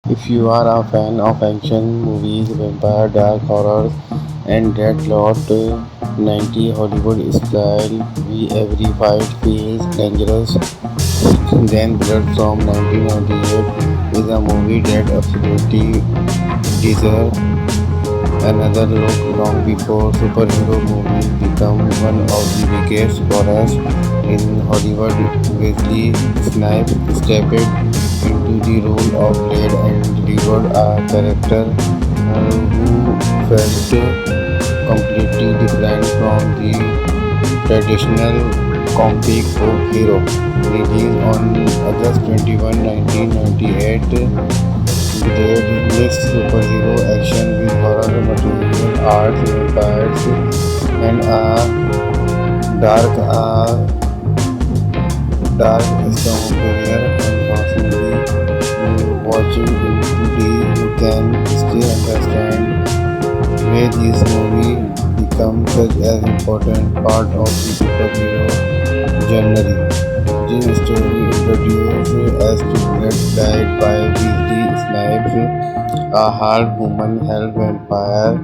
If you are a fan of action movies, vampire, dark horror, and that lot 90 Hollywood style, every fight feels dangerous, then Blood from 1998 is a movie that absolutely deserves another look long before superhero movies become one of the biggest genres in Hollywood. Wesley Snipes stepped into the role of Blade and delivered a character who felt completely different from the traditional comic book hero. Released on August 21, 1998, they mixed superhero action with horror material, art, vampires, and a dark, uh, dark storm barrier. Unfortunately, watching it today, you can still understand where this movie becomes such an important part of the superhero genre. Jim Story introduced as to Blood died by Wesley Snipes, a half-human, half-vampire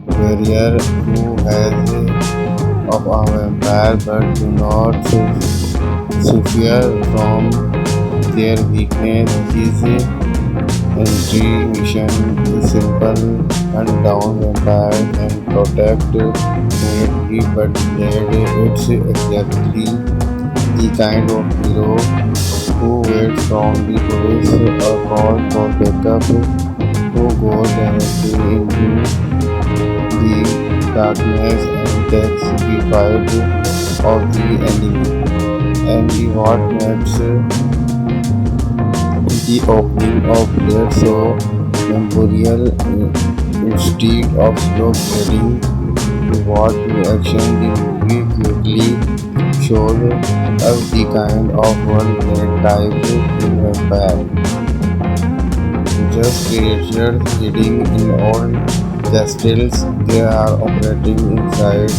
warrior who has of a vampire but do not suffer from their weakness. His entry mission is simple: hunt down vampires and protect humanity, but it's exactly the kind of hero who waits from the police or calls for backup, who goes directly into the darkness and takes the fight of the enemy. And what makes the opening of Blade so memorable, instead of slow fading toward action, the movie quickly shows us the kind of world Blade lives in vampire. Just creatures hiding in old castles, they are operating inside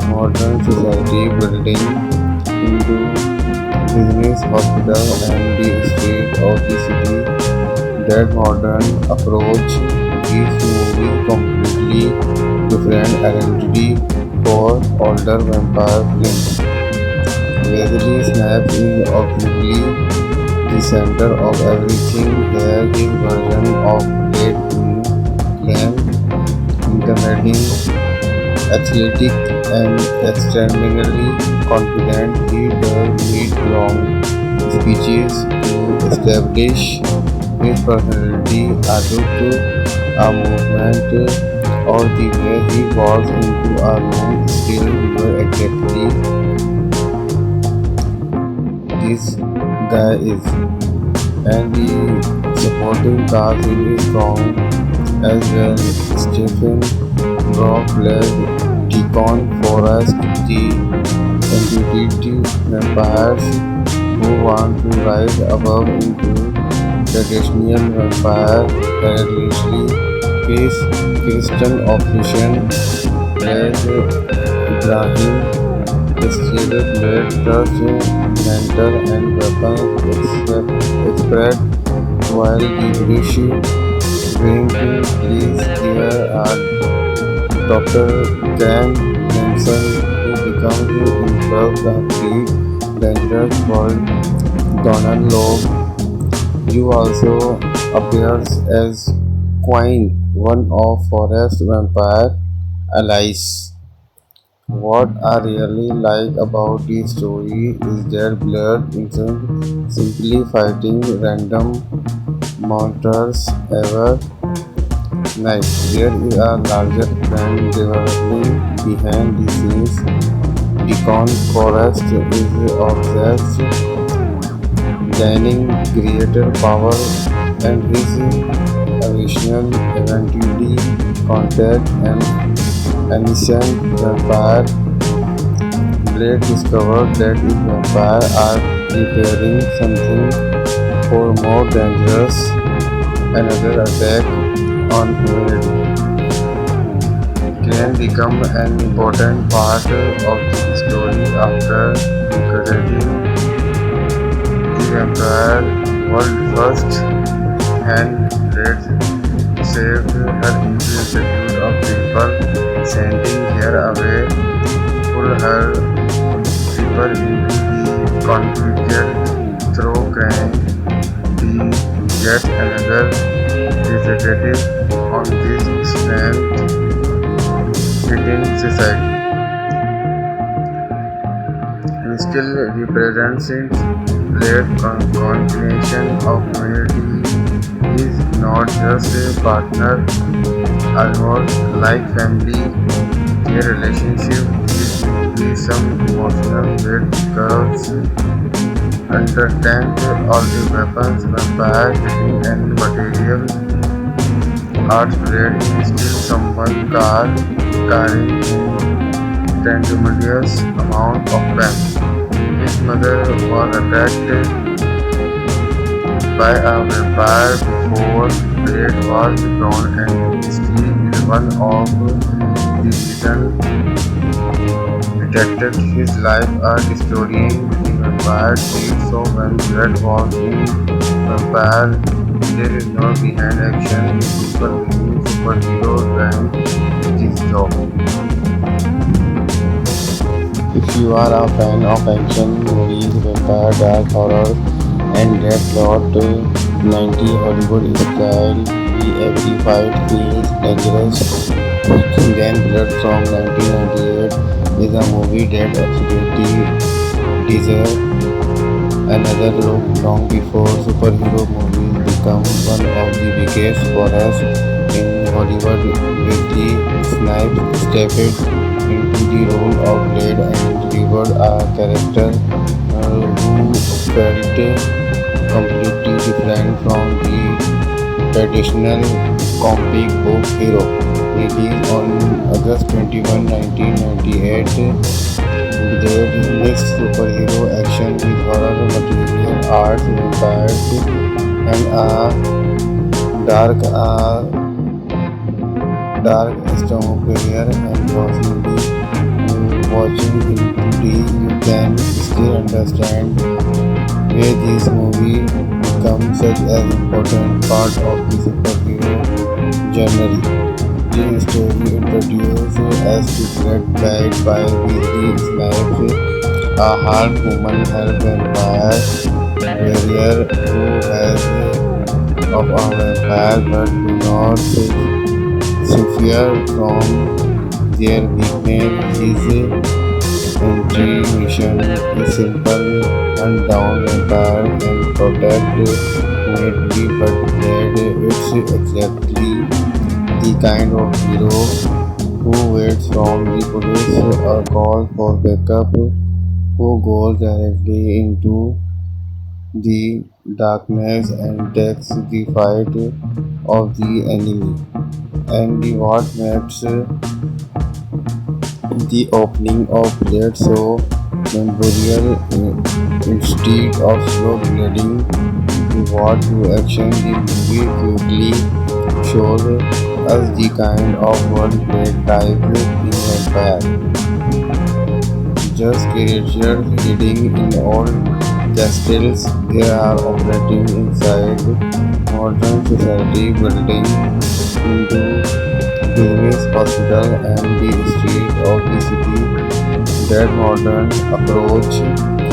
modern society, building into business, hospital, and the street of the city. That modern approach gives movie completely different identity for older vampire films. Wesley Snipes is obviously the center of everything here. His version of Blade claim intimidating, athletic, and extremely confident. He does need long speeches to establish his personality, a look, a movement, or the way he walks into a room. Still, know exactly this guy is. And the supporting cast is strong as well. Stephen Brock led Deacon Forrest, the intuitive vampires who want to rise above into traditional vampire tirelessly face Christian oppression as Ibrahim illustrated Blade trust mentor and weapon expert while the British bring police here are Dr. Ken Manson who becomes himself the fleet dangerous for Donald Logue. You also appears as Quine, one of Forest vampire allies. What I really like about this story is that Blood isn't simply fighting random monsters ever night. There is a larger plan developing behind the scenes. Deacon Forrest is obsessed gaining greater power and his additional eventually contact an ancient vampire. Blade discovered that his vampires are preparing something for more dangerous, another attack on humanity. Can become an important part of the story after encouraging the vampire world first hand Blade saved her evil schedule of people, sending her away, pull her deeper into the conflict through crime. The yet another representative on this strength-fitting society. He still represents its great combination of humanity. He is not just a partner, almost like family. Their relationship is be some emotional weight curves understand all the weapons, vampire hitting and material arts blade is still someone carrying tremendous amount of pain. His mother was attacked by a vampire before Blade was born, and history is one of the reasons detected his life a historian the vampire did so when Blade was in vampire. There is no behind action. People believe superhero and his job. If you are a fan of action movies, vampire, dark horror, and red plot, 90 Hollywood style, every fight feels dangerous. Then Blood from 1998 is a movie that absolutely deserves another look long before superhero movies become one of the biggest forces in Hollywood. Wesley Snipes stepped into the role of Blade and delivered a character who felt completely different from the traditional comic book hero. Released on August 21, 1998, Blade mixed superhero action with horror material arts, vampires, and a dark storm career. And watching it today, you can still understand where this movie becomes such an important part of the superhero genre. The story introduces us to Blade played by Wesley Snipes, a half-human, half-vampire warrior who has of a vampire but do not suffer from their weakness. His entry mission is simple: hunt down vampire and protect humanity, but Blade it's exactly the kind of hero who waits from the police or calls for backup, who goes directly into the darkness and takes the fight of the enemy. And what makes the opening of Blade so memorable, instead of slow bleeding reward to action, the movie quickly shows us the kind of world Blade lives in vampire. Just creatures hiding in old castles, they are operating inside modern society, building into business, hospital, and the street of the city. That modern approach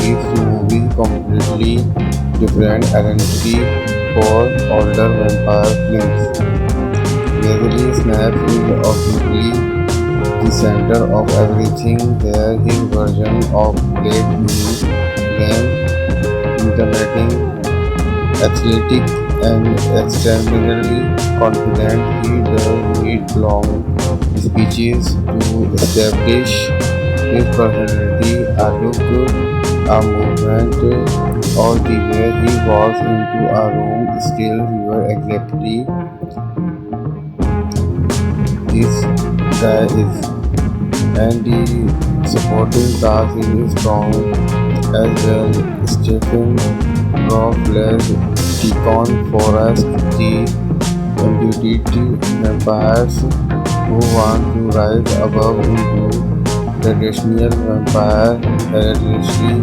gives the movie completely different identity for older vampire films. Wesley Snipes is obviously the center of everything here. His version of Blade became intimidating, athletic, and extraordinarily confident. He does need long speeches to establish his personality, a look, a movement, or the way he walks into a room. Still, you are exactly this guy is. And the supporting cast is strong as well. Stephen Roth plays Deacon Forrest, the embodied vampires who want to rise above into traditional vampire hereditary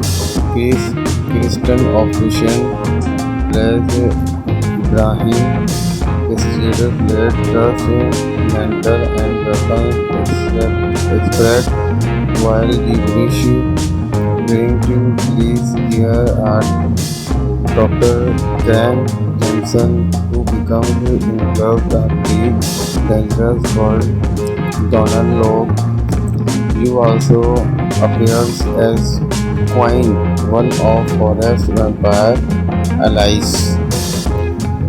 case. Kristen Option plays Ibrahim Blade trust mentor and weapons expert while the British bring to police here are Dr. Ken Jensen, who becomes involved in the dangerous world. Donald Logue, you also appears as Quine, one of Forrest's vampire allies.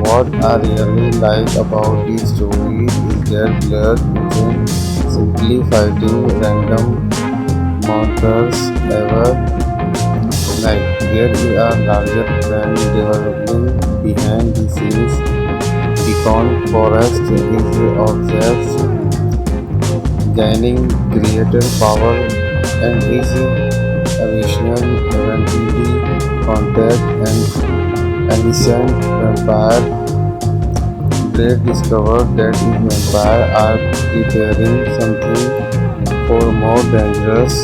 What I really like about this story is that Blair isn't simply fighting random monsters ever night. There is a larger plan developing behind the scenes. Deacon Forrest is obsessed gaining greater power and his ambition eventually contact an ancient vampire. Blade discovered that his vampires are preparing something for more dangerous,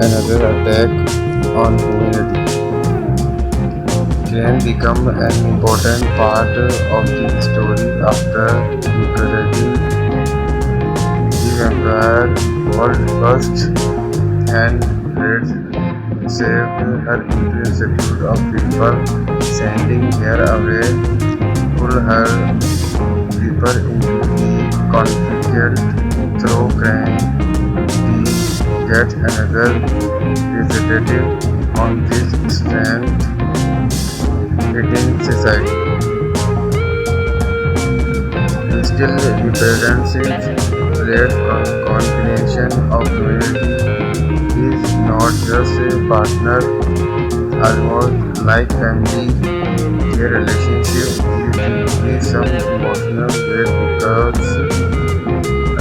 another attack on humanity. Can become an important part of the story after liberating the vampire world first, and Blade saved her interest of people, sending her away, pull her deeper into the conflict through crime. The yet another representative on this strength in society. It still represents its great combination of humanity. Is not just a partner, almost like family. Their relationship is deeply some emotional weight because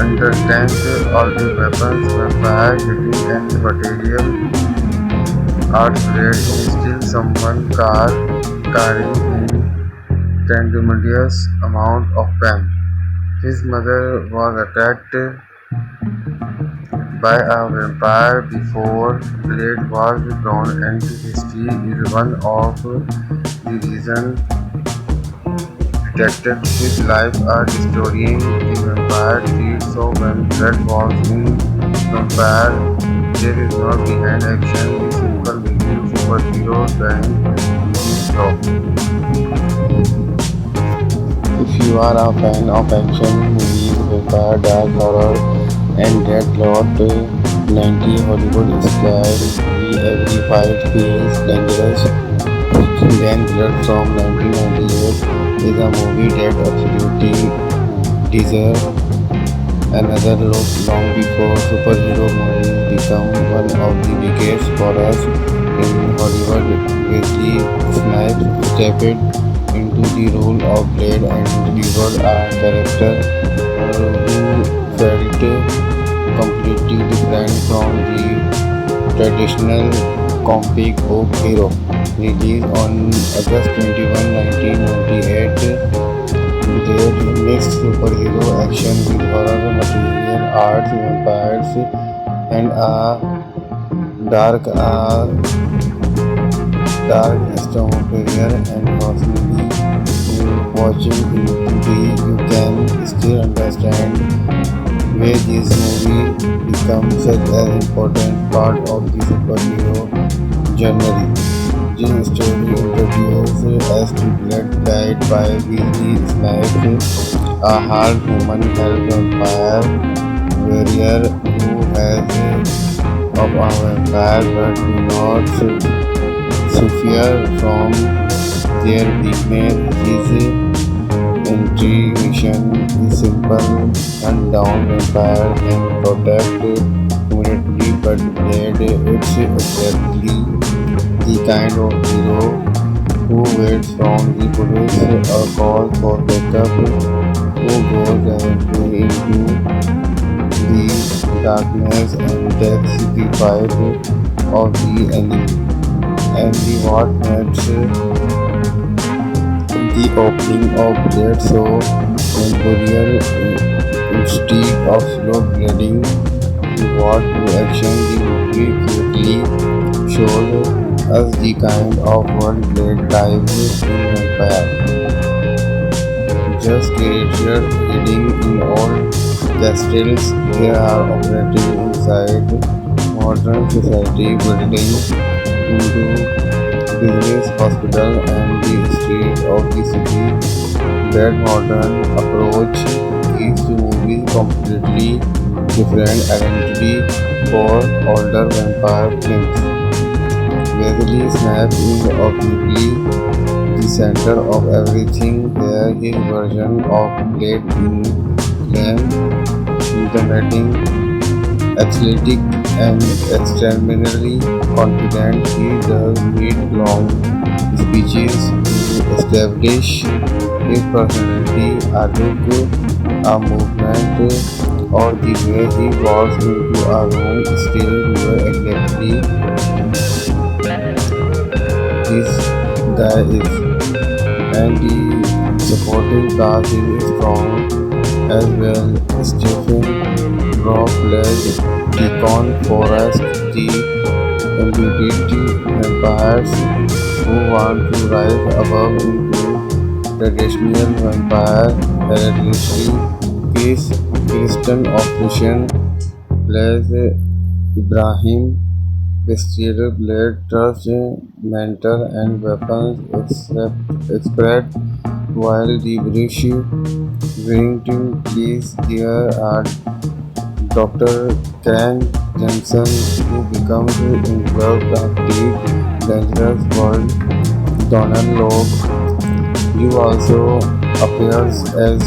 understands all the weapons, vampire, hitting and material art Blade is still someone carrying in tremendous amount of pain. His mother was attacked by a vampire before Blade was born, and history is one of the reasons protected his life. A historian the vampire treat so when Blade was in vampire, there is no behind action, the simple review superhero trying his job. If you are a fan of action movies, vampire, dark horror, and Deadlock 90 Hollywood style, every fight feels dangerous, then Blood from 1998 is a movie that absolutely deserves another look long before superhero movies become one of the biggest horrors in Hollywood. Wesley Snipes stepped into the role of Blade and delivered a character who felt completely different from the traditional comic book hero. Released on August 21, 1998, Blade mixed superhero action with horror material arts, vampires, and a dark atmosphere. And personally, watching it today, you can still understand why this movie becomes such an important part of the superhero genre. This story introduces us to Blade, played by Wesley Snipes, a half-human, half-vampire warrior who has of a vampire but do not suffer from their weakness. His intuition is simple: hunt down vampire and protect humanity, but Blade it's exactly the kind of hero who waits from the police or calls for backup, who goes directly into the darkness and takes the fight of the enemy. And the what makes the opening of Blade so memorable instead of slow bleeding, the what action the movie quickly showed us the kind of world Blade lives in vampire. just creatures hiding in old castles. They are operating inside modern society, building into business, hospital, and the street of the city. That modern approach gives the movie completely different identity for older vampire films. Wesley Snipes is obviously the center of everything here. His version of Blade in Glen, intimidating, athletic, and extraordinarily confident. He does need long speeches to establish his personality, a look, a movement, or the way he walks into a room. Still, you are exactly this guy is, and the supporting cast is strong as well. Stephen Roth plays Deacon Forrest, the embodied vampires who want to rise above into traditional vampire hereditary. Kristen Operation plays Ibrahim Bestial blade, trust, mentor, and weapons expert, while the British Wellington police there are Dr. Ken Johnson, who becomes involved in the dangerous world. Donald Locke, you also appears as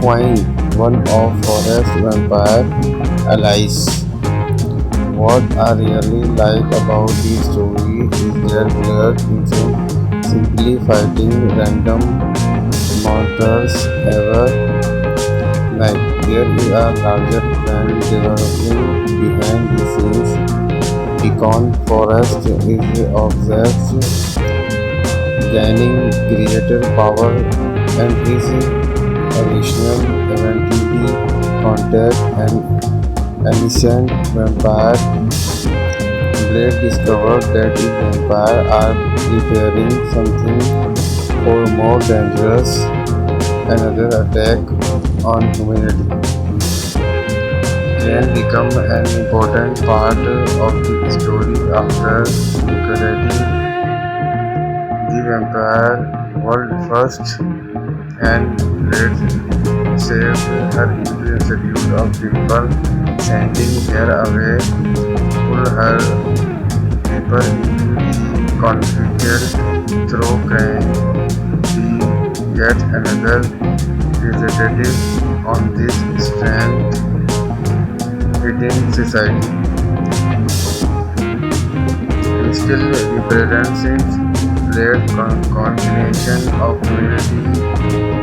Quine, one of Forrest's vampire allies. What I really like about this story is their players isn't simply fighting random monsters ever like there is a larger plan developing behind the scenes. Deacon Forrest is obsessed gaining creator power and his original eventually contact an ancient vampire. Blade discovers that the vampires are preparing something far more dangerous, another attack on humanity. Can become an important part of the story after creating the vampire world first, and Blade saves her into a series of people sending her away, pull her deeper into the conflict through crime. Be yet another representative on this strand within society. It still represents Blade's combination of humanity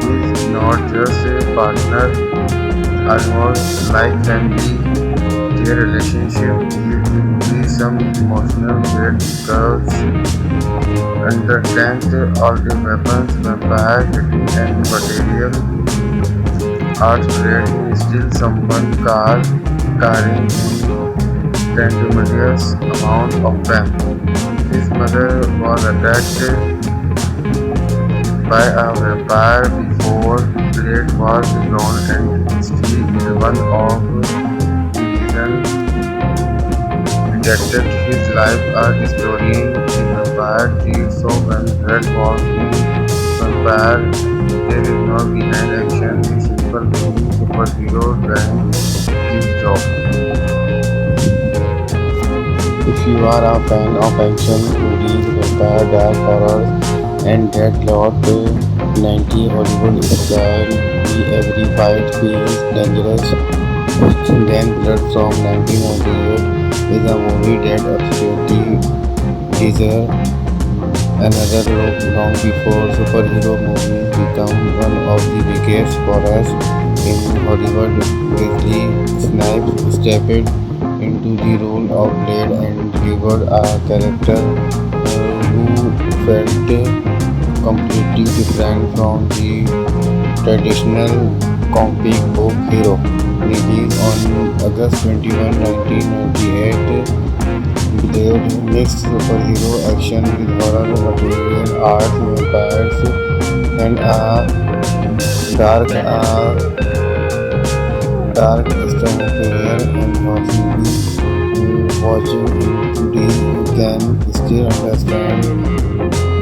is not just a partner, almost like family. Their relationship is some emotional weight because understands all the weapons, vampire hitting and material art. Blade is still someone carrying tremendous amount of pain. His mother was attacked by a vampire before Blade was born, and history is one of the reasons rejected his life as historian in vampire trees. So when Blade was in vampire, there is no behind action, the simple being superhero doing his job. If you are a fan of action movies, vampire, dark horror, and that lot 90 Hollywood style, every fight feels dangerous, then Blood from 1998 is a movie that absolutely deserves another look. Long before superhero movies become one of the biggest horrors in Hollywood, Wesley Snipes stepped into the role of Blade and delivered a character who felt completely different from the traditional comic book hero. Released on August 21, 1998, Blade mixed superhero action with horror material, art, vampires, and a Dark dark atmosphere and personally watching it today you can still understand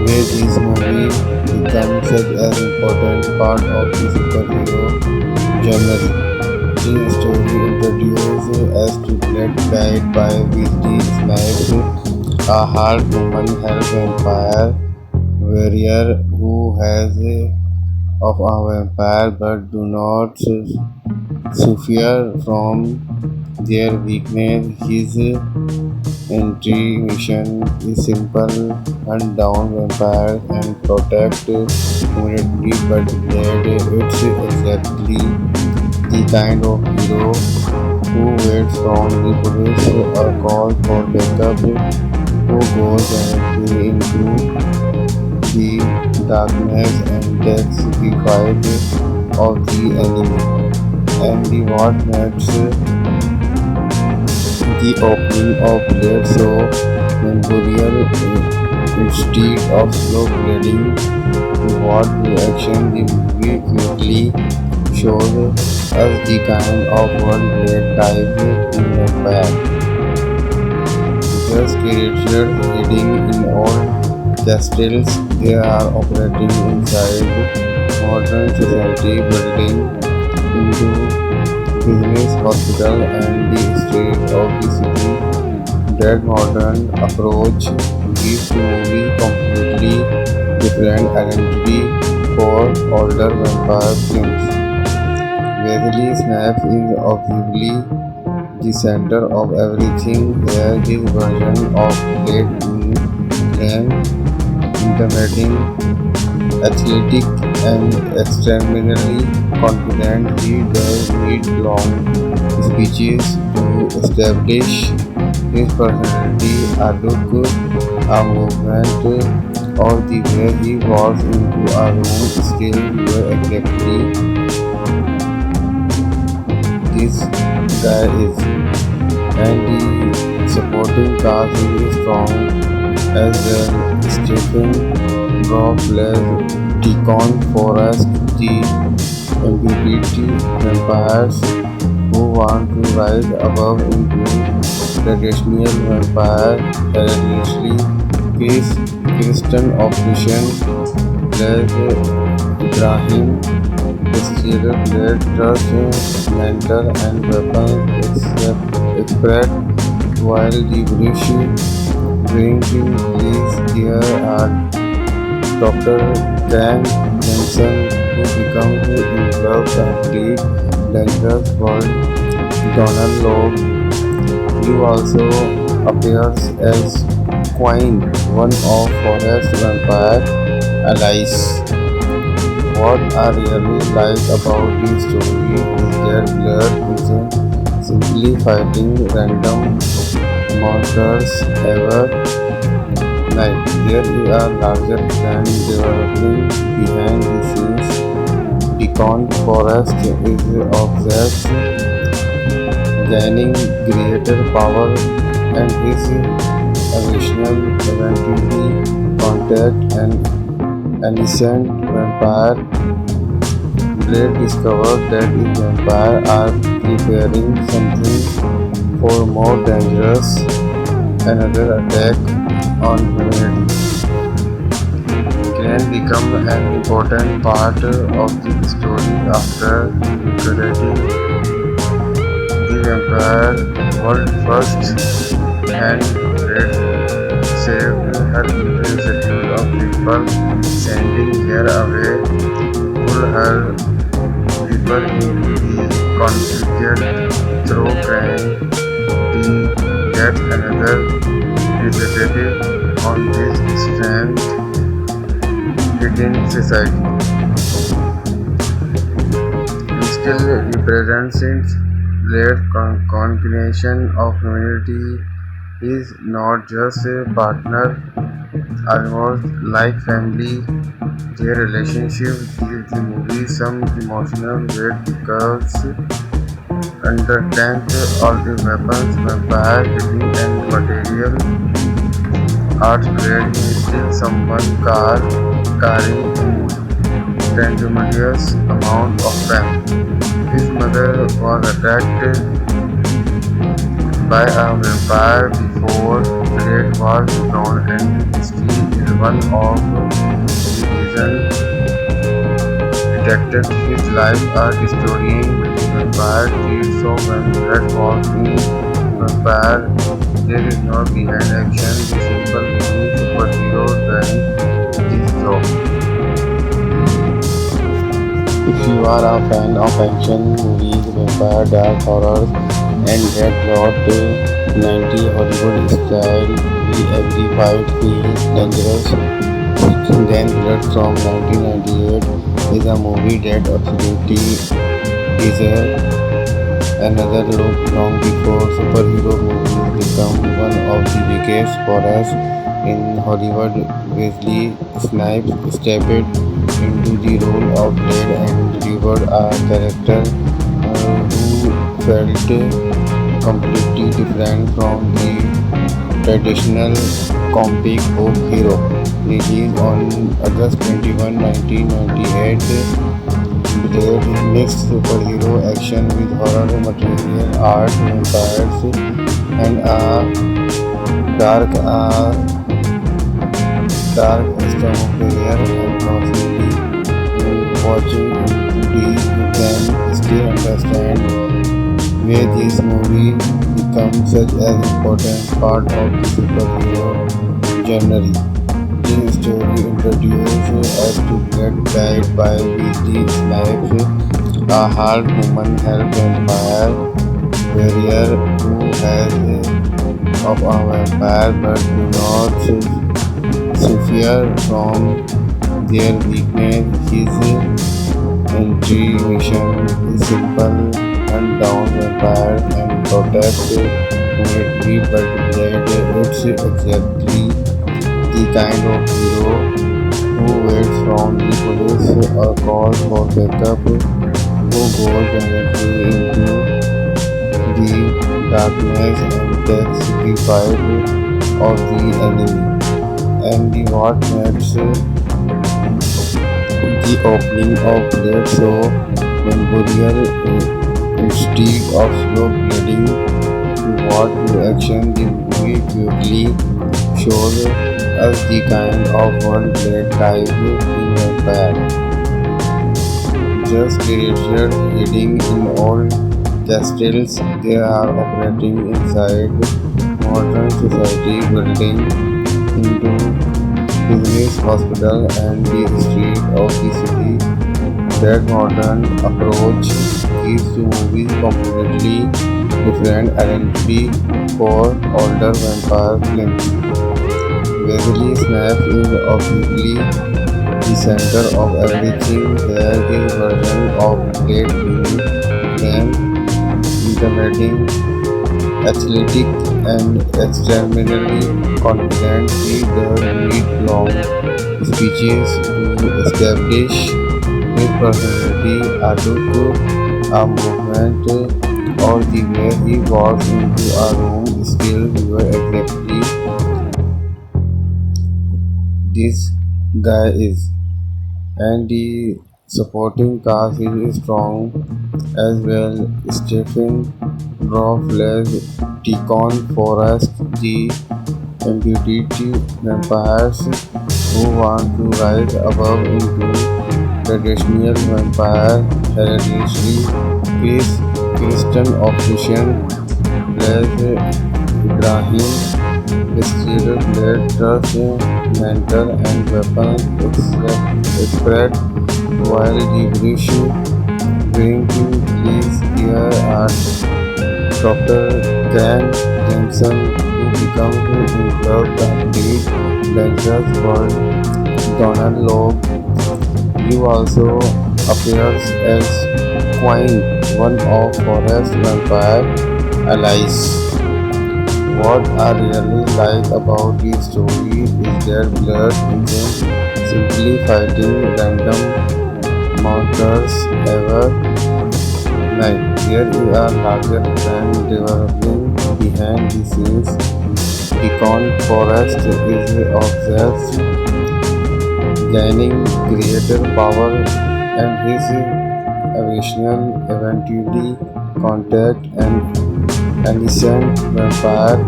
where this movie becomes such an important part of the superhero genre. The story introduces us to Blood guided by Wesley Snipes, a hard-woman hell vampire warrior who has of a vampire but do not suffer from their weakness. His entry mission is simple: hunt down vampires and protect humanity. But Blade, it's exactly the kind of hero who waits from the police a call for backup, who goes directly into the darkness and takes the fight of the enemy. And the what makes the opening of Blade so memorable instead of slow bleeding toward the action, the movie quickly shows us the kind of world Blade dives in vampire. Just creatures hiding in old castles, they are operating inside modern society, building into business, hospital, and the state of the city. That modern approach gives the movie completely different identity for older vampire films. Wesley Snipes is obviously the center of everything here. His version of Blade can intimidating, athletic, and extremely confident. He does need long speeches to establish his personality, a look, a movement, or the way he walks into a room still where exactly this guy is. And the supporting cast is strong as well. Stephen Robb plays Deacon Forrest, the ambiguity vampires who want to rise above into traditional vampire hierarchy. Kristen Operation plays Ibrahim. Exterior blade trust, mental and weapons expert, while the British wing is here are Dr. Dan Jensen, who becomes involved in the dangerous world. Donald Logue, who also appears as Quine, one of Forrest's vampire allies. What I really like about this story is that Blood isn't simply fighting random monsters every night. There is a larger plan developing behind the scenes. Deacon Forrest is obsessed, gaining greater power, and his ambition eventually contact an innocent vampire. Blade discovers that the vampires are preparing something far more dangerous, another attack on humanity. Can become an important part of the story after creating the vampire world first, and Blade saved her multitude of people, sending her away, pull her deeper into the conflict through crime. The yet another representative on this strength within society. He still represents Blade's combination of humanity. He is not just a partner, almost like family. Their relationship gives the movie some emotional weight because underneath all the weapons, vampire hitting and material art, Blade is still someone caring tremendous amount of fame. His mother was attacked by a vampire before Blade was known, and history is one of the reasons detected his life a destroying vampire treat. So when Blade was in vampire, there is no behind action, the simple being superhero doing his job. If you are a fan of action movies, vampire, dark horrors, and red plot, 90 Hollywood style, every fight feels dangerous. Then Blood from 1998 is a movie that absolutely deserves another look long before superhero movies become one of the biggest horrors in Hollywood. Wesley Snipes stepped into the role of Blade and delivered a character who felt completely different from the traditional comic book hero. Released on August 21, 1998, Blade mixed superhero action with horror material, art, vampires, and a dark, dark atmosphere. Unfortunately, watching it, you can still understand where this movie becomes such an important part of the superhero genre. The story introduces us to Blade played by Wesley Snipes, a half-human, half-vampire warrior who has of a vampire but do not suffer from their weakness. His intuition is simple: hunt down vampires and protect humanity, but Blade is exactly the kind of hero who waits from the police or calls for backup, who goes directly into the darkness and takes the fight of the enemy. And the what makes the opening of Blade so memorable instead of slow bleeding to what to action, the movie quickly shows us the kind of world Blade lives in vampire. Just creatures hiding in old castles, they are operating inside modern society, building into business, hospital, and the street of the city. That modern approach gives the movie completely different identity for older vampire films. Wesley Snipes is obviously the center of everything here. His version of Blade being named intimidating, athletic, and extremely confident. He does need long speeches to establish his personality. A look, a movement, or the way he walks into a room still reveal exactly this guy is. And the supporting cast is strong as well. Stephen Rothfeld, Deacon Forrest, the embodied vampires who want to rise above into traditional vampire hereditary. Chris Christian Option plays Ibrahim, Mysterio Blade trust mentor and weapon expert, while the British bring police here are Dr. Grant Jameson, who becomes involved with dangerous world. Donald Logue, you also appears as Quine, one of Forrest's vampire allies. What I really like about this story is that Blood isn't simply fighting random monsters ever night. There is a larger plan developing behind the scenes. Deacon Forrest is obsessed gaining greater power, and his original eventually contact an ancient vampire.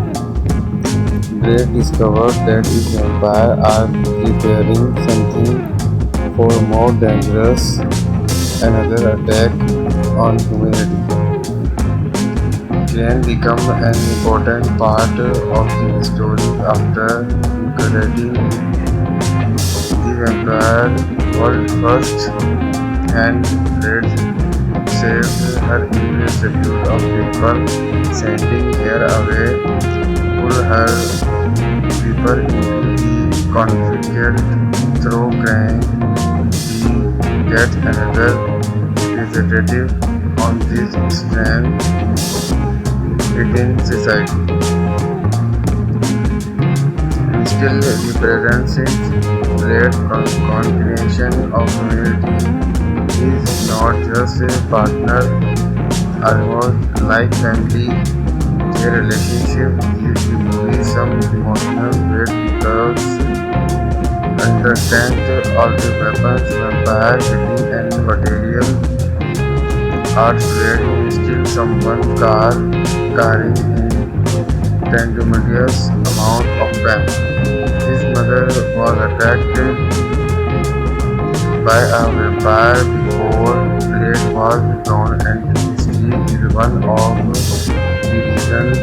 Drake discovers that his vampires are preparing something for more dangerous, another attack on humanity. Can become an important part of the story after creating the vampire world first, and Red saved her multitude of people, sending her away, pull her deeper into the conflict through crime. He gets another representative on this strand within society. And still represents great combination of humanity. He is not just a partner, almost like family. Their relationship gives the movie some emotional weight because understand all the weapons, vampire hitting and material are played still someone carrying a tremendous amount of pain. His mother was attacked by a vampire before Blade was drawn, and history is one of the reasons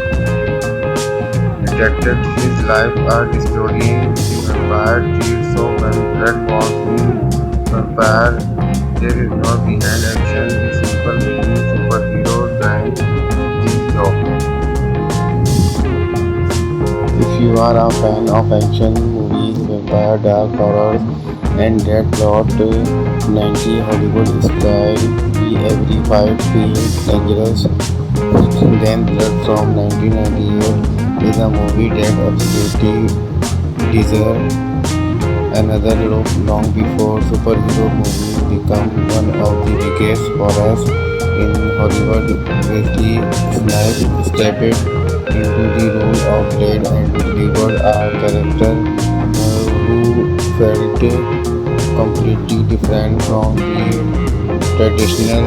detected his life are destroying the vampire tree. So when Blade was in vampire, there is no behind action, the simple being superhero trying his job. If you are a fan of action movies, vampire, dark horror, and that plot, 90 Hollywood style, every fight feels dangerous. Then Blood from 1998 is a movie that absolutely deserves another look long before superhero movies become one of the biggest horrors in Hollywood. Wesley Snipes stepped into the role of Blade and delivered a character who felt completely different from the traditional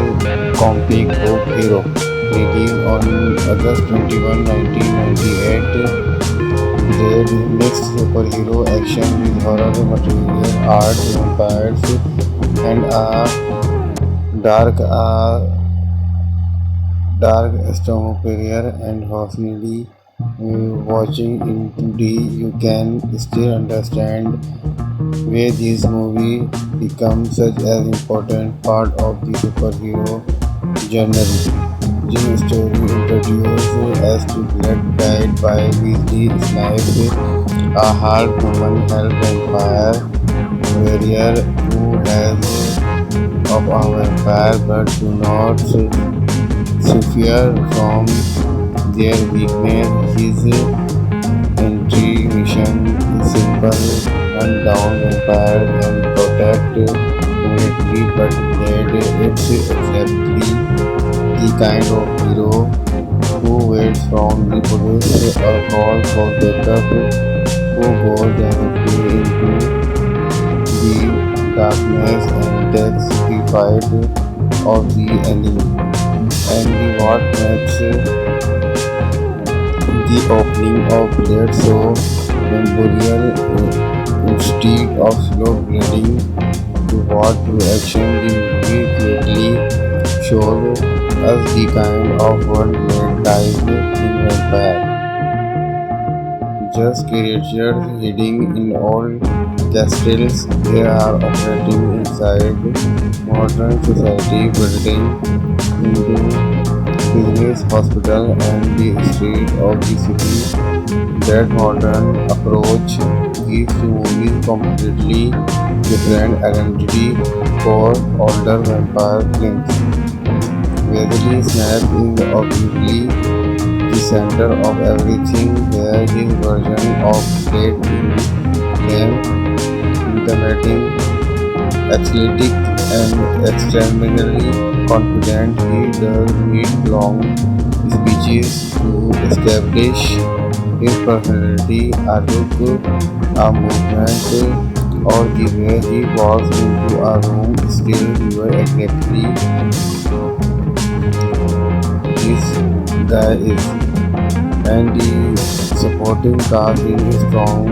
comic book hero. Released on August 21, 1998, Blade mixed superhero action with horror material, art, vampires, and a dark, uh, dark atmosphere. And personally, watching in 2D, you can still understand where this movie becomes such an important part of the superhero genre. Jim Story introduced us to Blood Died by Wesley Snipes, a half-human half-vampire warrior who has of a vampire but do not suffer from their weakness. His entry mission is simple: hunt down vampires and protect humanity, but Blade it's exactly the kind of hero who waits from the police or calls for backup, who goes directly into the darkness and takes the fight of the enemy. And what makes the opening of Blade so memorable, instead of slow bleeding toward to action, the movie clearly shows us the kind of world Blade lives in vampire. Just creatures hiding in old castles, they are operating inside modern society, building into business, hospital, and the street of the city. That modern approach gives the movie completely different identity for older vampire films. Wesley Snipes is obviously the center of everything here. His version of Blade became intimidating, athletic, and extremely confident. He does need long speeches to establish his personality, a look, a movement, or the way he walks into a room still reveal exactly this guy is. And the supporting cast is strong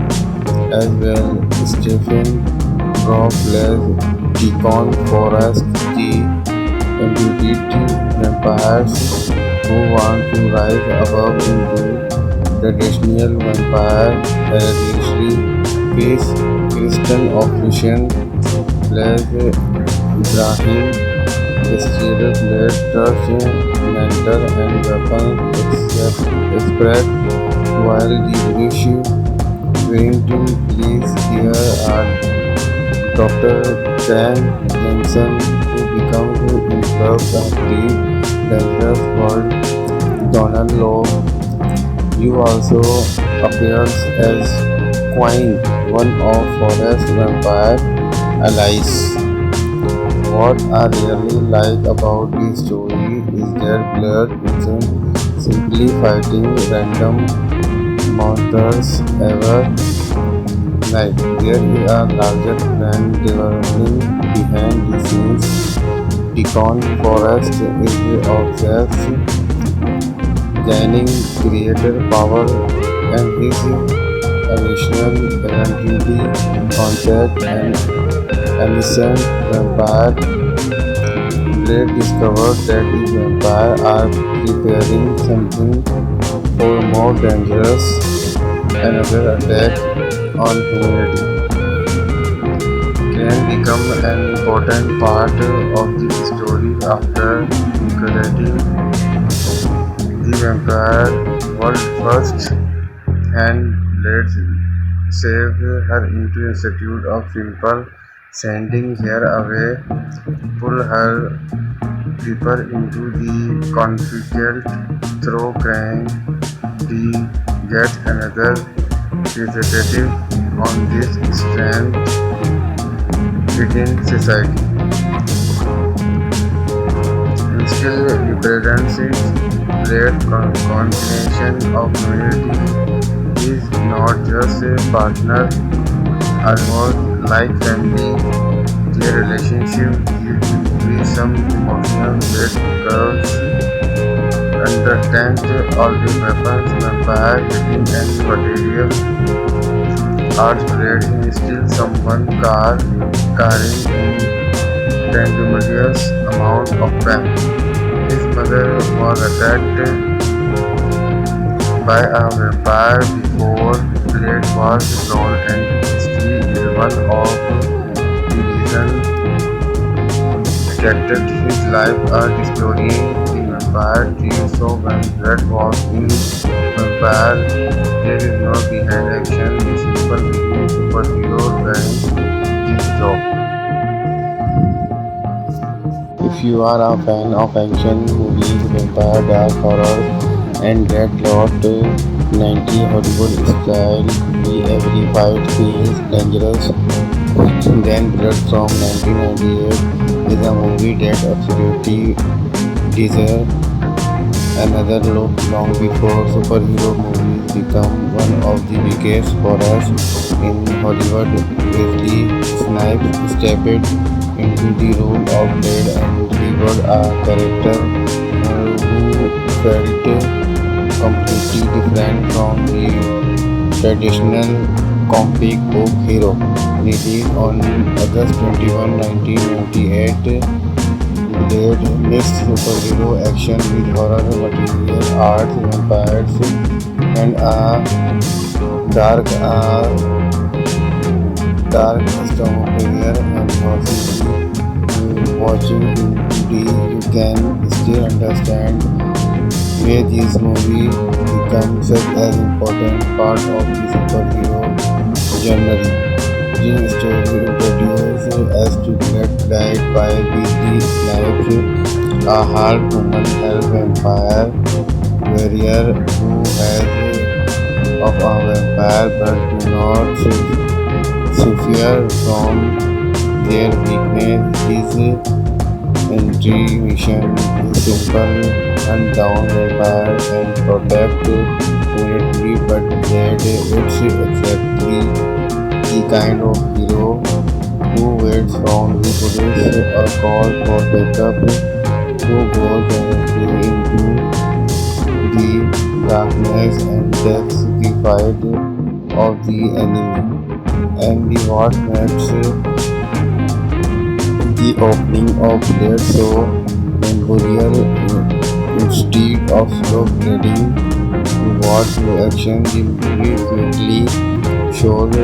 as well. Stephen Brock plays Deacon Forrest, the embodied vampires who want to rise above into traditional vampire hereditary face. Kristen Operation plays Ibrahim Castillo played Trust mentor and weapon expert, while the British Warrington police here are Dr. Ken Jensen, who becomes involved in the dangerous world. Donald Lowe, you also appears as Quine, one of Forrest's vampire allies. What I really like about this story is that Blair isn't simply fighting random monsters ever night. There is a larger plan developing behind the scenes. Deacon Forrest is obsessed, gaining creator power, and his original identity contact and Alicent vampire Blade discovers that the vampires are preparing something for more dangerous, another attack on humanity. Can become an important part of the story after creating the vampire world first, and Blade save her into Institute of Simple, sending her away, pull her deeper into the conflict through crime, the get another representative on this strand within society. Instill represents its great combination of community is not just a partner, almost like family. Their relationship gives me some emotional weight because understand all the weapons, vampire hitting and material are spread in still someone carrying tremendous amount of pain. His mother was attacked by a vampire before Blade was born, and history is one of the reasons affected his life. Exploring the vampire dream. So when Blade was in vampire, there is no behind action. The simple beginning superhero wearing this job. If you are a fan of action movies, vampire, dark horror, and that lot 90 Hollywood style, every fight feels dangerous, then Blood from 1998 is a movie that absolutely deserves another look long before superhero movies become one of the biggest horrors in Hollywood. Wesley Snipes stepped into the role of Blade and delivered a character who felt completely different from the traditional comic book hero. Released on August 21, 1998, Blade mixed superhero action with horror material arts, vampires, and a dark, dark atmosphere. And watching today, you can still understand why this movie becomes such an important part of the superhero genre. Jim story introduced us to Blade played by Wesley Snipes, a half-human, half-vampire warrior who has of a vampire but do not suffer from their weakness. His entry mission is simple: hunt down vampires and protect humanity, but Blade it's exactly the kind of hero hides from the police a call for backup who goes directly into the darkness and takes the fight of the enemy. And the what makes the opening of Blade so memorable instead of slow bleeding toward action, the movie quickly shows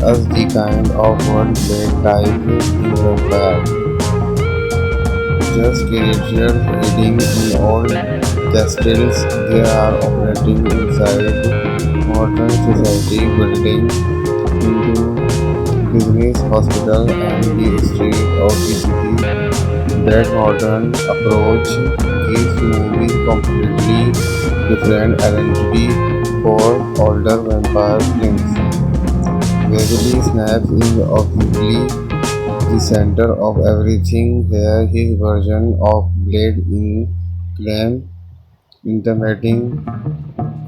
us the kind of world Blade lives in vampire. Just creatures hiding in old castles, they are operating inside modern society, building into business, hospital, and the street of the city. That modern approach gives movie completely different identity for older vampire films. Wesley Snipes is obviously the center of everything here. His version of Blade in claim, intimidating,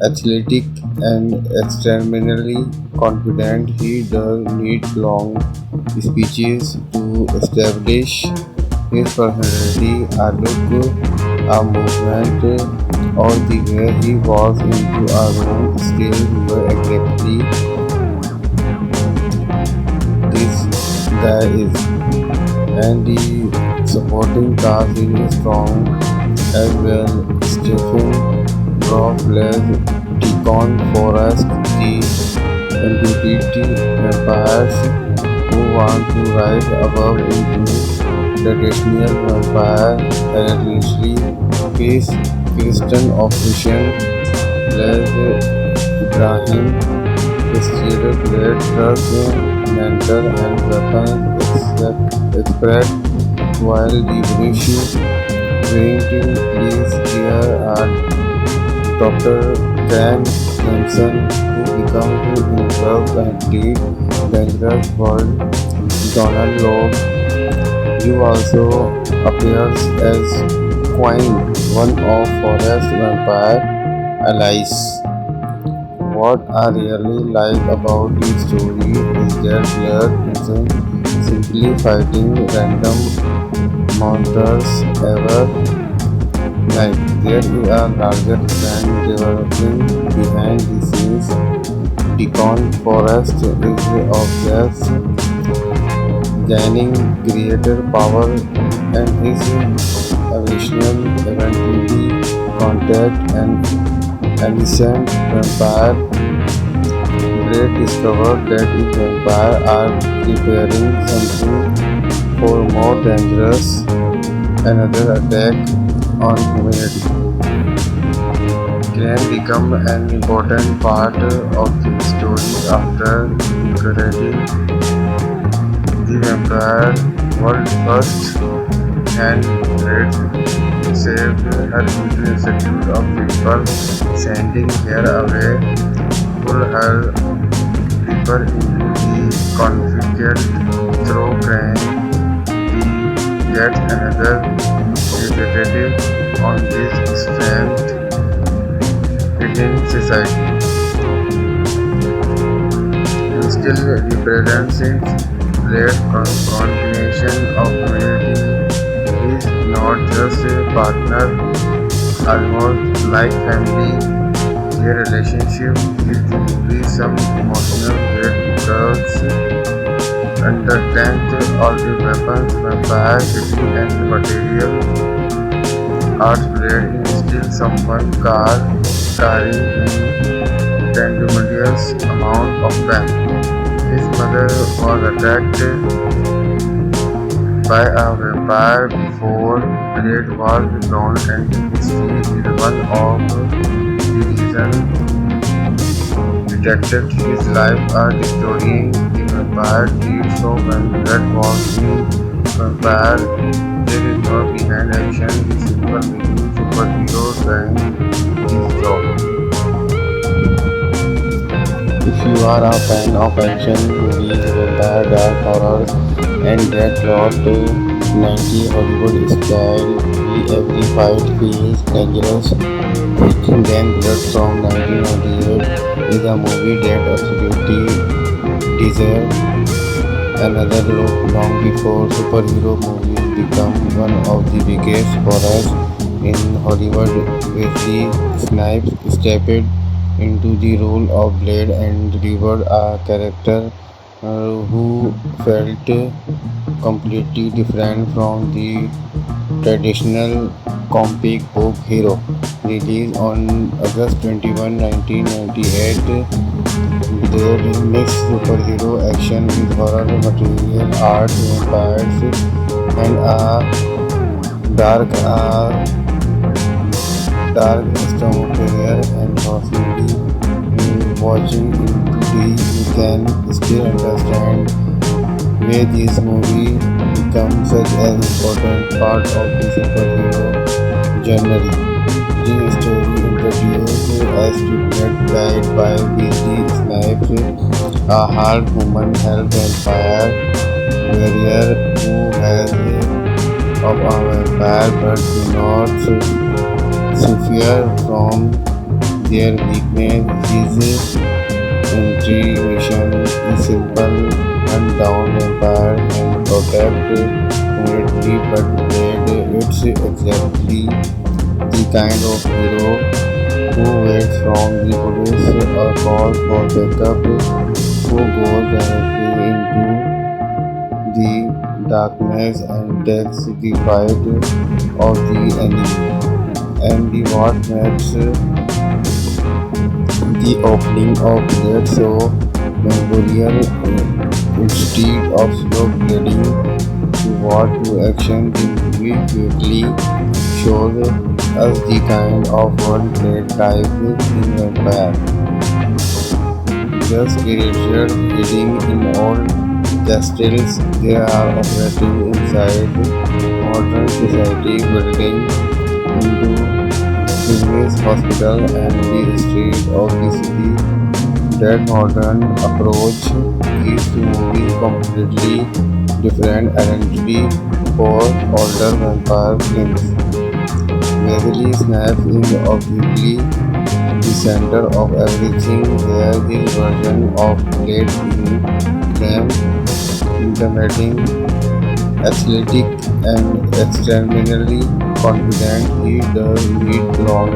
athletic, and extremely confident. He does need long speeches to establish his personality, a look, a movement, or the way he walks into a room. Still, you are exactly this guy is. And the supporting cast is strong as well. Stephen Brock plays Deacon Forrest, the embodied vampires who want to rise above into traditional vampire hierarchy. Face Kristen Official plays Ibrahim, Christian Blade, trust mentor and weapon expert, while the British printing is here are Dr. Ken Jameson, who becomes involved and lead dangerous world. Donald Logue, you also appears as Quine, one of Forest vampire allies. What I really like about this story is that Blair isn't simply fighting random monsters ever. Like there is a larger plan developing behind the scenes. Deacon Forrest is obsessed, gaining creator power, and his evolution eventually contact an ancient vampire. Blade discovered that the vampires are preparing something for more dangerous, another attack on humanity. Can become an important part of the story after creating the vampire world first, and Blade saved her multitude of people, sending her away, pull her deeper into the conflict through crime. The yet another representative on this strength within society. He still represents Blade combination of humanity. He is not just a partner, almost like family. Their relationship is deeply some emotional weight because understand all the weapons, vampire, city and material art Blade is still someone carrying in tremendous amount of pain. His mother was attacked by a vampire before Blade was born, and history is one of the reasons detected his life are destroying the vampire deed. So when Blade was in vampire, there is no behind action. The simple meaning superhero doing his job. If you are a fan of action movies, vampire, dark horrors, and that plot 90 Hollywood style, every fight feels dangerous, then Blood from 1998 is a movie that absolutely deserves Another look long before superhero movies become one of the biggest horrors in Hollywood. Wesley Snipes stepped into the role of Blade and delivered a character who felt completely different from the traditional comic book hero. Released on August 21, 1998, Blade mixed superhero action with horror material art, vampires, and a dark atmosphere. And possibly watching it today, you can still understand where this movie becomes such an important part of the superhero genre. The story introduced us to Blade played by Wesley Snipes, a half-human, half-vampire warrior who has of a vampire but do not suffer from their weakness. His intuition is simple: hunt down vampire and protect humanity, but Blade it's exactly the kind of hero who waits from the police or calls for backup, who goes directly into the darkness and takes the fight of the enemy. And the what makes the opening of Blade so memorial, instead of slow bleeding to what to action, the movie quickly shows us the kind of world Blade type in vampire. Just creatures hiding in old castles, they are operating inside modern society, building into business, hospital, and the street of the city. That modern approach gives the movie completely different identity for older vampire films. Wesley Snipes is obviously the center of everything here. His version of Blade in Flame, intimidating, athletic, and extremely confident. He does need long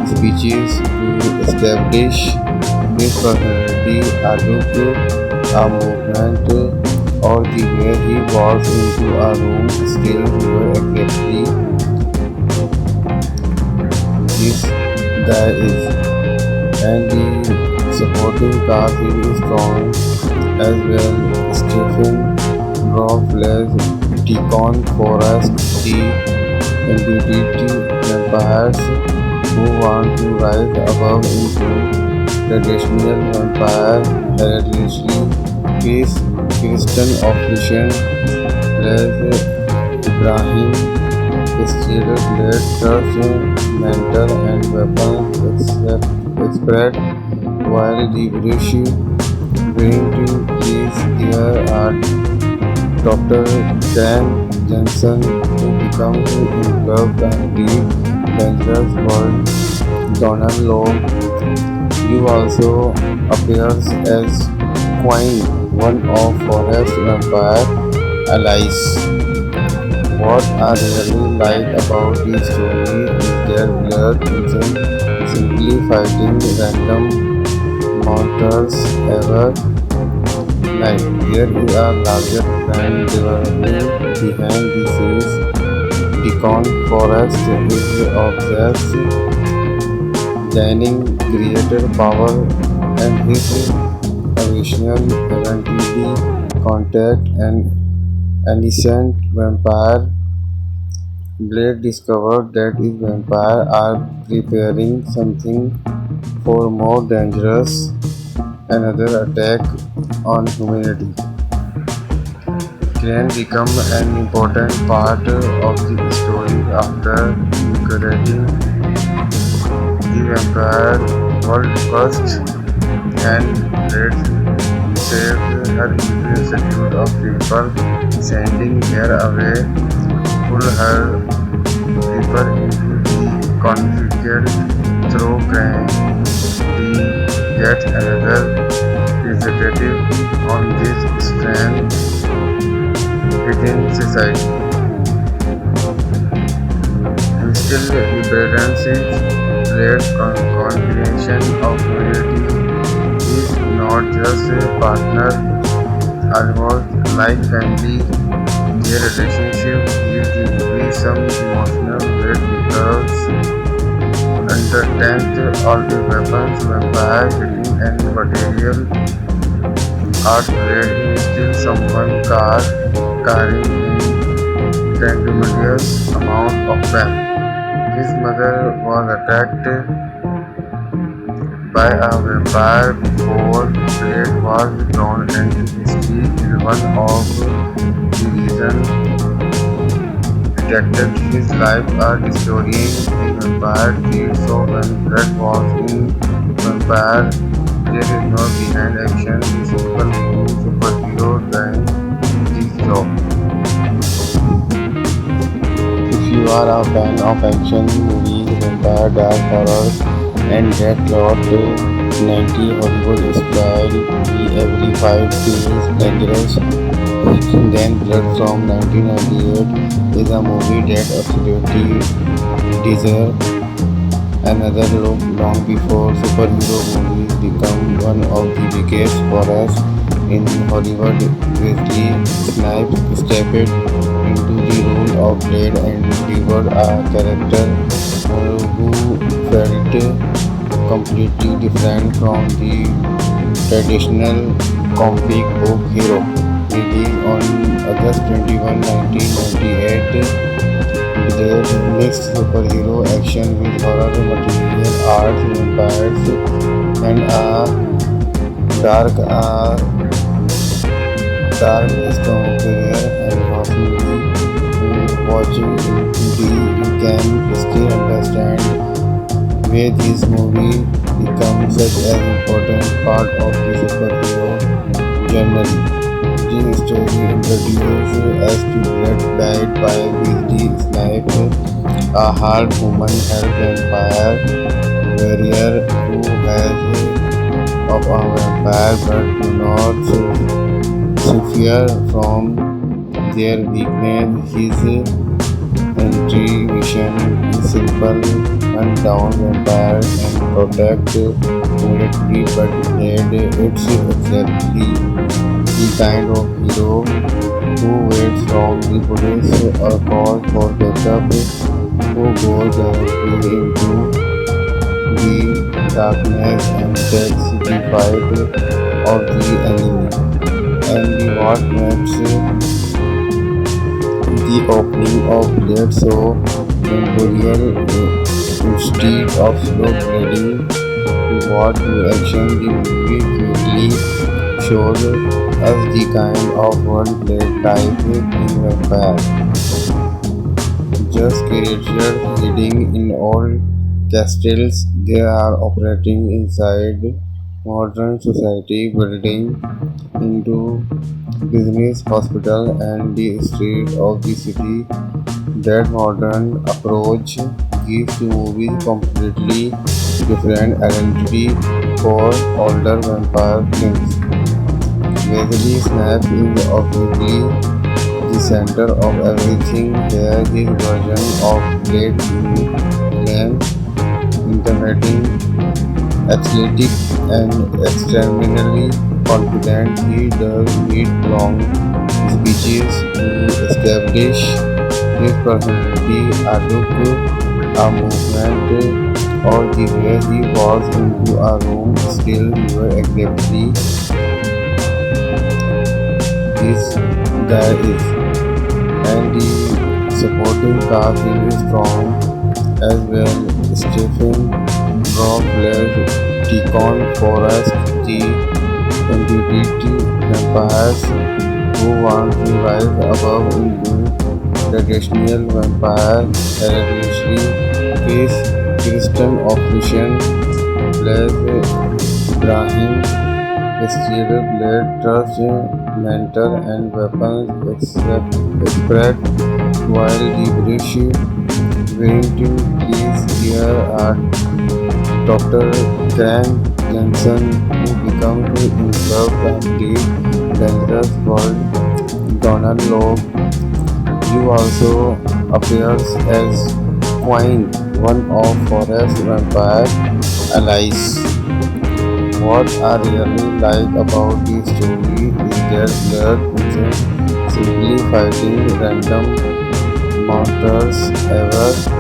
speeches to establish his personality, a look, a movement, or the way he walks into a room. Still, you exactly this guy is. And the supporting cast is strong as well. Stephen Robles, Deacon Forrest, the embodied vampires who want to rise above into traditional vampire heritage. Face Kristen Offician plays Ibrahim Castillo, Blade trust mentor and weapon expert, while the British bring to place here are Dr. Dan Jensen, who becomes involved in the dangerous world. Donald Logue, you also appears as Quine, one of Forrest's vampire allies. What I really like about this story is their blood isn't simply fighting random monsters ever night. There is a larger plan developing behind the scenes. Deacon Forrest is obsessed, gaining greater power, and his ambition eventually contact an ancient vampire. Blade discovers that his vampires are preparing something far more dangerous, another attack on humanity. Crane becomes an important part of the story after encouraging the vampire world first, and Blade saves her institute of people, sending her away, pull her deeper into the conflict through crime. The yet another representative on this strange hidden society. And still represents great combination of community is not just a partner, almost like family. Their relationship is deeply some emotional weight because under tenth all the weapons, vampire, hitting and material are played in still someone carrying in tremendous amount of pain. His mother was attacked by a vampire before Blade was drawn, and history is one of the reasons protected his life. A historian the vampire theory, so when Blade was in vampire, there is no behind action. The simple being superhero doing this job. If you are a fan of action movies, vampire, dark horror, and that lot 90 Hollywood style, every fight feels dangerous, then Blood from 1998 is a movie that absolutely deserves another look long before superhero movies become one of the biggest horrors in Hollywood. Wesley Snipes stepped into the role of Blade and delivered a character who felt completely different from the traditional comic book hero. Released on August 21, 1998, Blade mixed superhero action with horror material arts, vampires, and a dark strong career and personally watching you can still understand where this movie becomes such an important part of the superhero journey. The story introduces us to Blood played by Wesley Snipes, a half-human, half-vampire warrior who has of a vampire but do not suffer from their weakness. His intuition is simple: hunt down vampires and protect humanity, but Blade it's exactly the kind of hero who waits from the police or calls for backup, who goes directly into the darkness and takes the fight of the enemy. And the what makes the opening of Blade so memorable, instead of slow bleeding toward to action, the movie quickly shows us the kind of world Blade type in vampire. Just creatures hiding in old castles, they are operating inside modern society, building into business, hospital, and the street of the city. That modern approach gives the movie completely different identity for older vampire films. Wesley Snipes is obviously the center of everything here. His version of Blade claims intimidating, athletic, and extremely confident. He does need long speeches to establish his personality. A look, a movement, or the way he walks into a room still never exactly this guy is. And the supporting cast is strong as well. Stephen Rock plays Deacon Forrest, the competitive vampires who want to rise above into traditional vampire heritage. His Kristen Operation plays Ibrahim Steer Blade trusts mentor and weapons except while the British Wellington is here are Dr. Grant Wilkinson, who becomes himself and leads dangerous world. Donald Logue, who also appears as Quine, one of Forrest's vampire allies. What I really like about this story is that blood isn't simply fighting random monsters ever.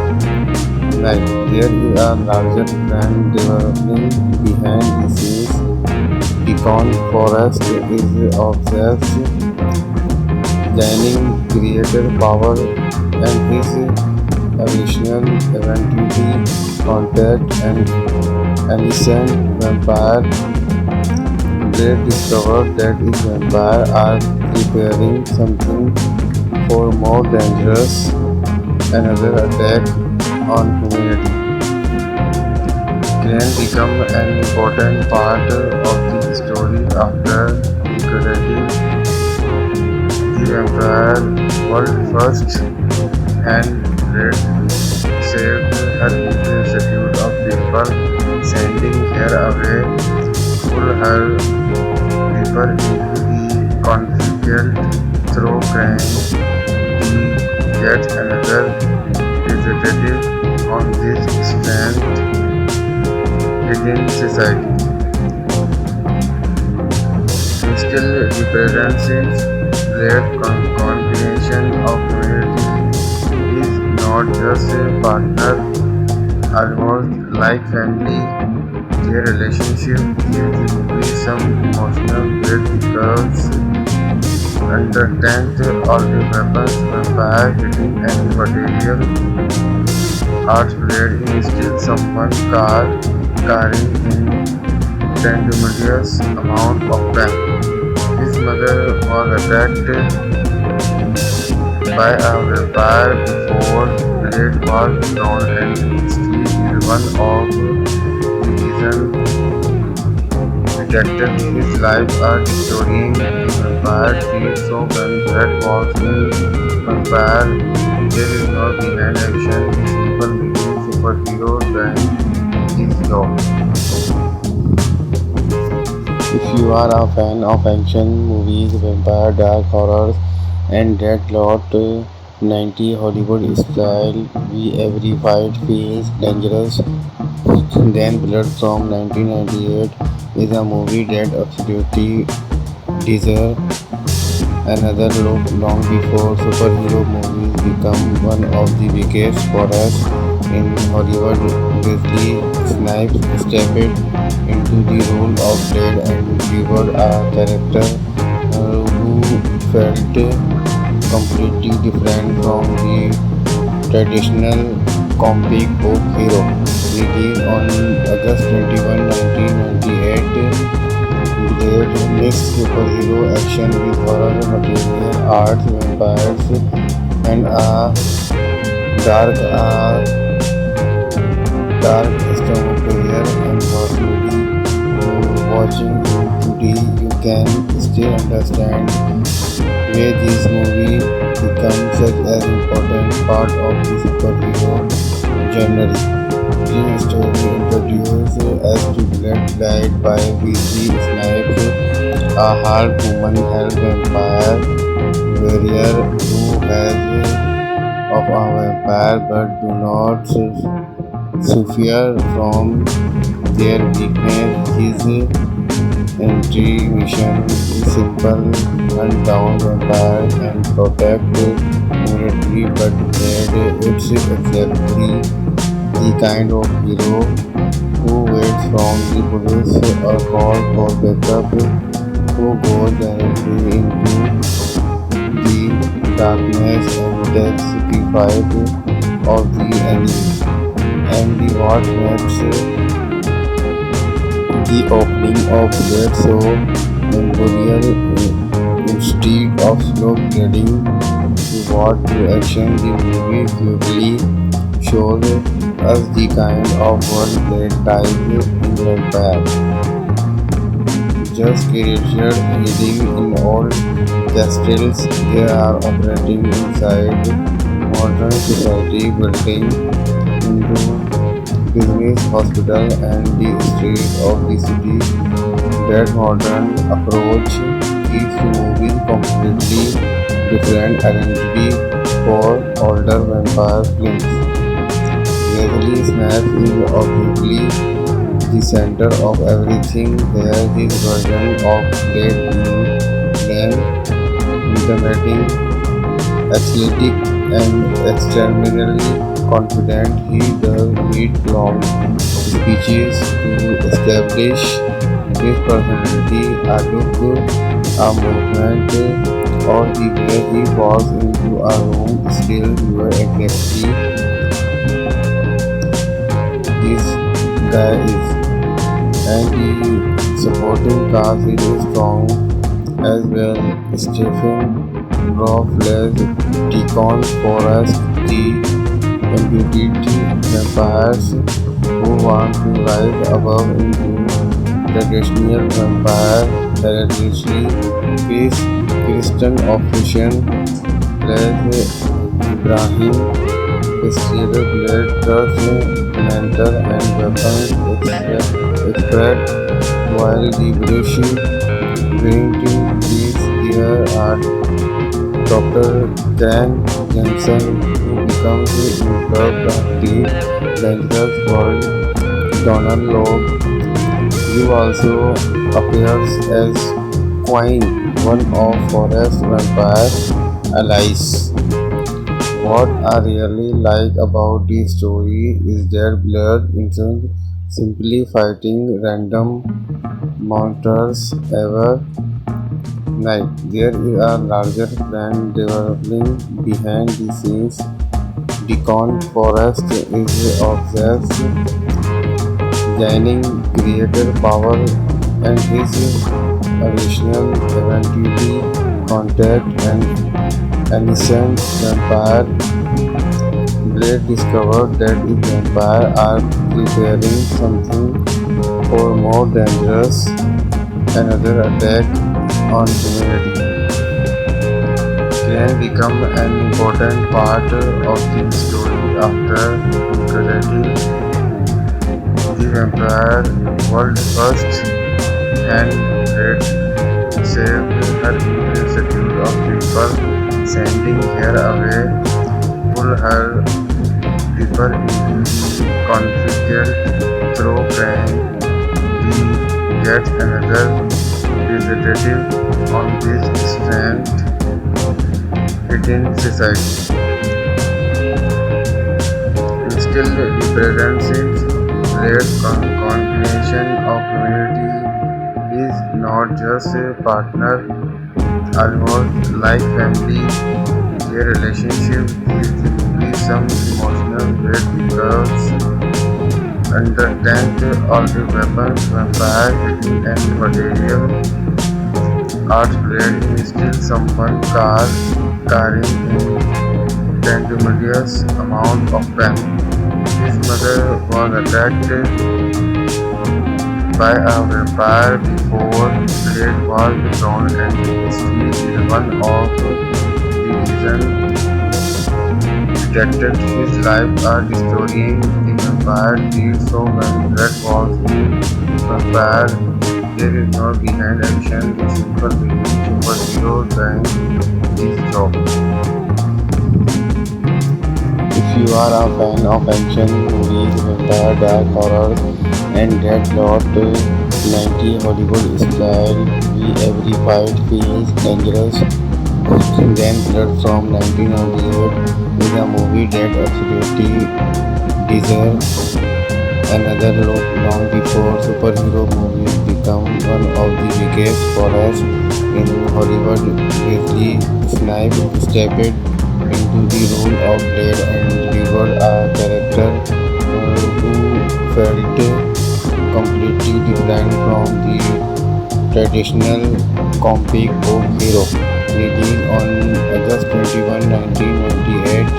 Like there is a larger plan developing behind the scenes. Deacon Forrest is obsessed gaining creator power and his additional eventually contact an innocent vampire. They discover that his vampire are preparing something for more dangerous, another attack on humanity. Crane become an important part of the story after recreating the vampire world first and Red saved her multitude of people, sending her away, pull her deeper into the conflict through crime. He yet another representative on this strength within society. He still represents great combination of community is not just a partner, almost like family. Their relationship gives the movie some emotional weight because understand all the weapons, vampire hitting and material art played in still someone carrying in tremendous amount of pain. His mother was attacked by a vampire before Blade was known and still is one of the reasons detected his life are destroying the vampire tree so when Blade was in vampire there is no behind action the simple meaning superhero than his job. If you are a fan of action movies, vampire, dark horrors, and that lot 90 Hollywood style, every fight feels dangerous, then Blood from 1998 is a movie that absolutely deserves another look long before superhero movies become one of the biggest forces in Hollywood. Wesley Snipes stepped into the role of Blade and delivered a character who felt completely different from the traditional comic book hero. Released on August 21, 1998, Blade mixed superhero action with horror material arts, vampires, and a dark, uh, dark atmosphere. And personally, watching it today, you can still understand where this movie becomes such an important part of the superhero genre. The story introduced us to Blade played by Wesley Snipes, a half-human, half-vampire warrior who has of a vampire but do not suffer from their weakness. His entry mission is simple: hunt down vampires and protect humanity, but Blade it's exactly the kind of hero who waits from the police or calls for backup, who goes directly into the darkness and takes the fight of the enemy. And the what makes the opening of that so memorable instead of slow getting to what action the movie quickly shows us the kind of world that dies in vampire. Just creatures hiding in old castles, they are operating inside modern society, building into business, hospital, and the street of the city. That modern approach gives the movie completely different identity for older vampire films. Wesley Snipes is obviously the center of everything here. His version of Blade Glenn, intimidating, athletic, and extraordinarily confident. He does need long speeches to establish his personality, a look, a movement, or the way he walks into a room. Still, you are exactly this guy is. And the supporting cast is strong as well. Stephen Rothfeld, Deacon Forrest, the embodied vampires who want to rise above into traditional vampire territory. Face Christian Operation plays Ibrahim, Castillo Blade, Trust, mentor and weapons expert, while the British bring to these here are Dr. Ken Jensen, who becomes the interpreter of the dangerous world. Donald Logue, who also appears as Quine, one of Forrest's vampire allies. What I really like about this story is that Blood isn't simply fighting random monsters every night. There is a larger plan developing behind the scenes. Deacon Forrest is obsessed, gaining creator power, and his original eventually contact an innocent vampire. Blade discovered that the vampires are preparing something far more dangerous, another attack on humanity. Can become an important part of the story after creating the vampire world first, and Blade saved her multitude of people, sending her away, pull her deeper into the conflict through crime. We get another representative on this strength within society. Still represents great combination of humanity. Is not just a partner, almost like family. Their relationship gives the movie some emotional weight because understand all the weapons, vampire hitting and material art Blade is still someone carrying a tremendous amount of pain. His mother was attacked by a vampire before Blade was born, and history is one of the reasons detected his life are destroying the vampire deal. So when Blade was the vampire, there is no behind action, a simple being superhero doing his job. If you are a fan of action movies, vampire, dark horror, and Deadlock 90 Hollywood style, every fight feels dangerous. Then Blood from 1998 is a movie that absolutely deserves another look long before superhero movies become one of the biggest forces in Hollywood. Wesley Snipes stepped into the role of Blade and delivered a character who felt completely different from the traditional comic book hero. Released on August 21, 1998,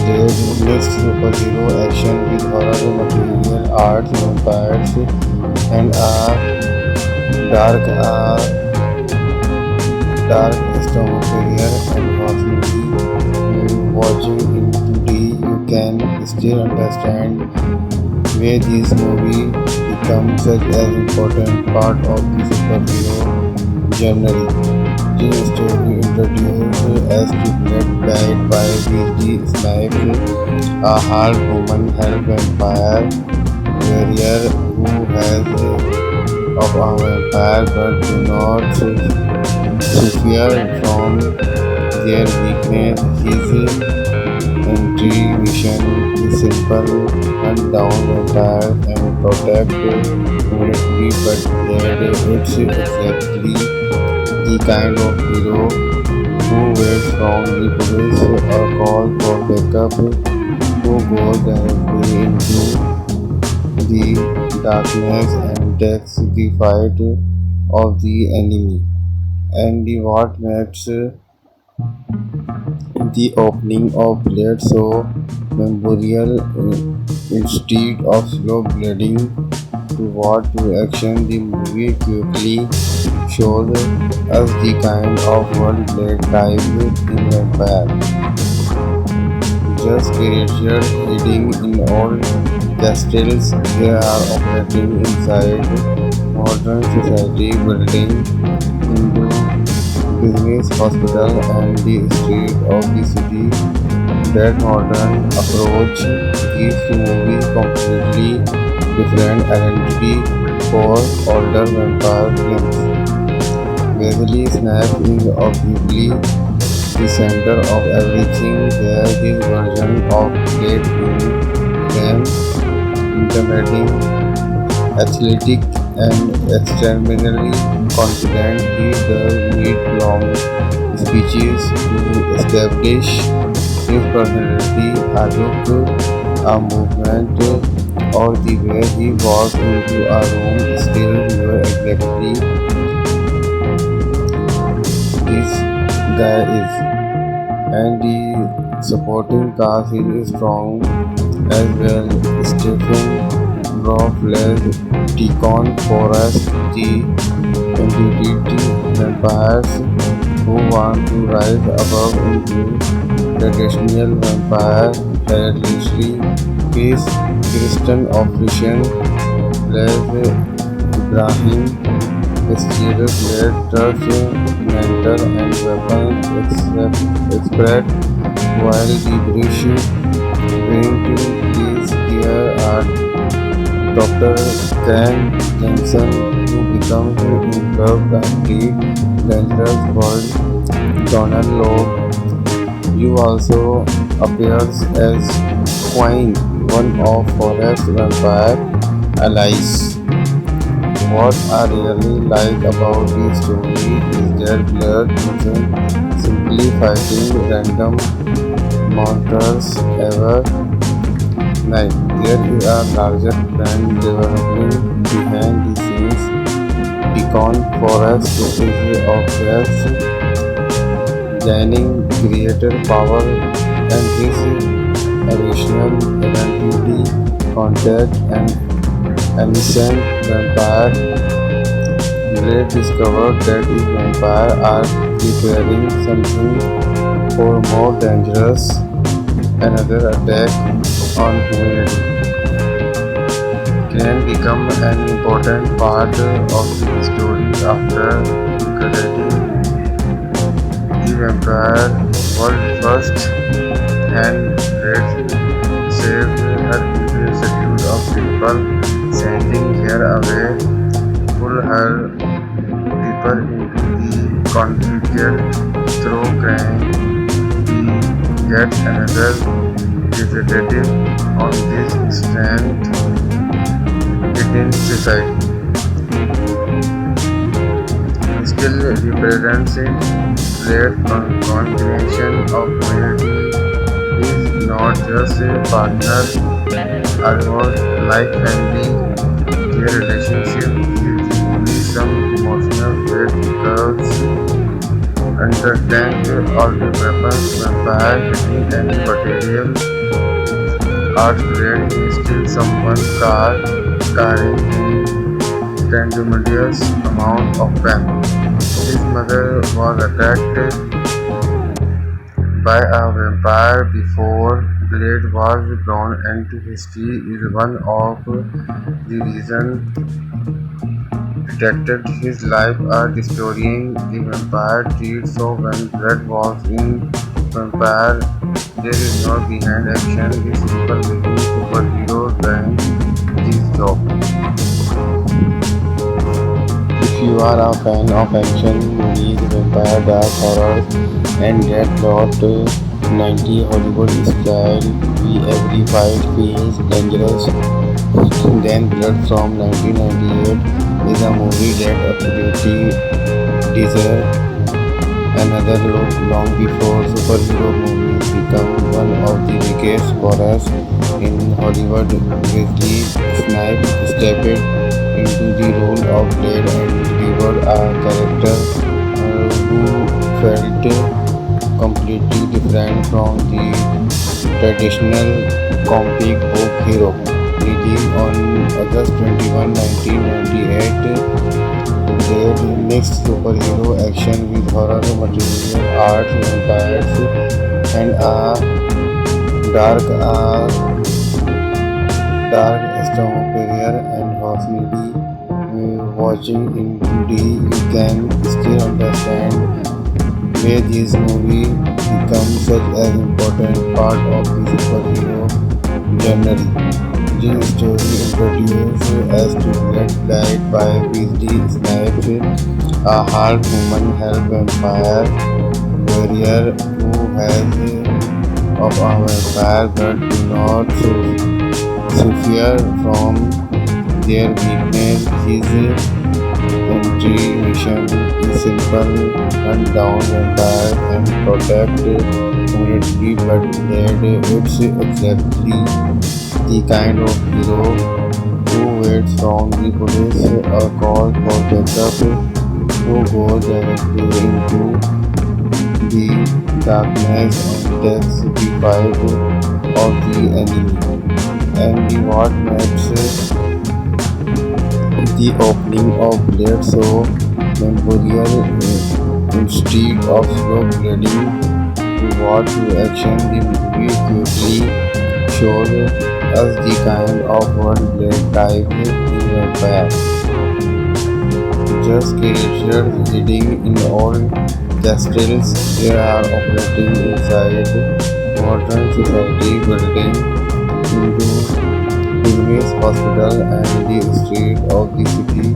they mixed superhero action with horror material arts, vampires, and dark storm career, and personally watching into the UK can still understand where this movie becomes such an important part of the superhero journey. The story introduced as Triplet played by Wesley Snipes, a half-human, half-vampire warrior who has of a vampire but do not suffer from their weakness. His entry mission is simple: hunt down vampires and protect humanity, but that it's exactly the kind of hero who waits from the police or call for backup, who goes directly into the darkness and takes the fight of the enemy. And what makes the opening of Blade so memorial, instead of slow bleeding toward action, the movie quickly shows us the kind of world Blade lives in vampire. Just creatures hiding in old castles, they are operating inside modern society, building into business, hospital, and the street of the city. That modern approach gives the movie completely different identity for older vampire films. Wesley Snipes is obviously the center of everything there. His version of Blade became intimidating, athletic, and extremely confident. He does need long speeches to establish his personality, a look, a movement, or the way he walks into a room. Still, you are exactly this guy is. And the supporting cast is strong as well. Stephen Roth plays Deacon Forrest, the entity vampires who want to rise above into traditional vampire tirelessly face Kristen Operation plays Ibrahim Castillo played Turf mentor and weapons expert, while the British bring to his care are Dr. Ken Jensen, who becomes involved in the dangerous world. Donald Logue, you also appears as Quine, one of Forrest's vampire allies. What I really like about this story is that Blair isn't simply fighting random monsters ever night. There is a larger plan developing behind the scenes. Deacon Forrest is obsessed, gaining creator power and his irrational identity contact and innocent vampire. Blade discovered that his vampires are preparing something for more dangerous, another attack on humanity. Can become an important part of the story after creating the vampire world first, and Blade saved her multitude of people, sending her away, pull her deeper into the conflict through crime. We get another representative on this strength within society. Still represents it. Great combination of humanity is not just a partner, almost like family. Their relationship is only some emotional weight because understand all the weapons, vampire, hitting and material art grade is still someone carrying tremendous amount of pain. His mother was attacked by a vampire before Blade was drawn into history is one of the reasons detected his life a destroying the vampire treat so when Blade was in vampire there is no behind action the simple making superhero doing this job. If you are a fan of action movies, vampire, dark horror, and that plot, 90 Hollywood style, every fight feels dangerous. Then Blood from 1998 is a movie that absolutely deserves another look long before superhero movies become one of the biggest horrors in Hollywood. Wesley Snipes stepped into the role of Blade and delivered a character who felt completely different from the traditional comic book hero. Released on August 21, 1998, Blade mixed superhero action with horror material art, vampires, and a dark, uh, dark atmosphere and personally watching in 2D you can still understand why this movie becomes such an important part of the superhero genre. This story introduces us to Red Light by Wesley Snipes, a half-human, half-vampire warrior who has of a vampire but do not suffer from their weakness. His entry mission is simple: hunt down vampires and protect humanity, but that it's exactly the kind of hero who waits from the police a call for backup, who goes directly into the darkness and takes the fight of the enemy. And the what makes the opening of Blade so memorable instead of slow bleeding to what to action the movie quickly shows us the kind of one Blade type in vampire. Just creatures hiding in old castles, they are operating inside modern society, building into English hospital and the street of the city.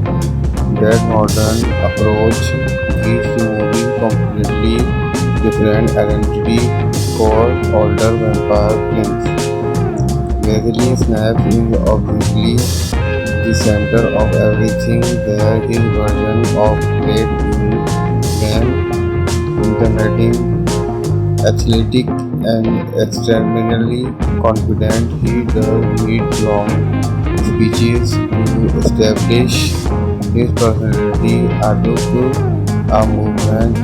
That modern approach gives the movie completely different identity called older vampire films. Wesley Snipes is obviously the center of everything there. His version of Blade in intimidating, athletic, and extremely confident. He does need long speeches to establish his personality, a look, a movement,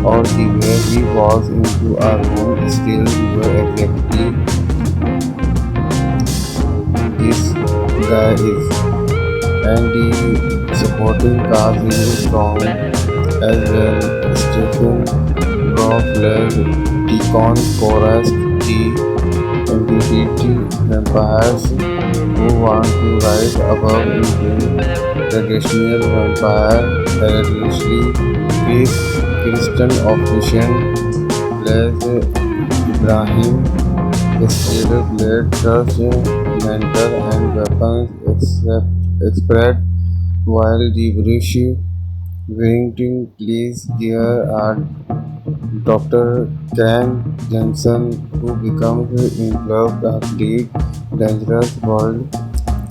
or the way he walks into a room. Still, you are exactly this guy is. And the supporting cast is strong as well. Stephen Flair, Deacon Forrest, the entity vampires who want to rise above into traditional vampire hilariously. Kristen Operation plays Ibrahim, Steel Blade, trust, mentor, and weapons expert, while the British Warrington plays there are Doctor Ken Jensen, who becomes involved in a complete dangerous world.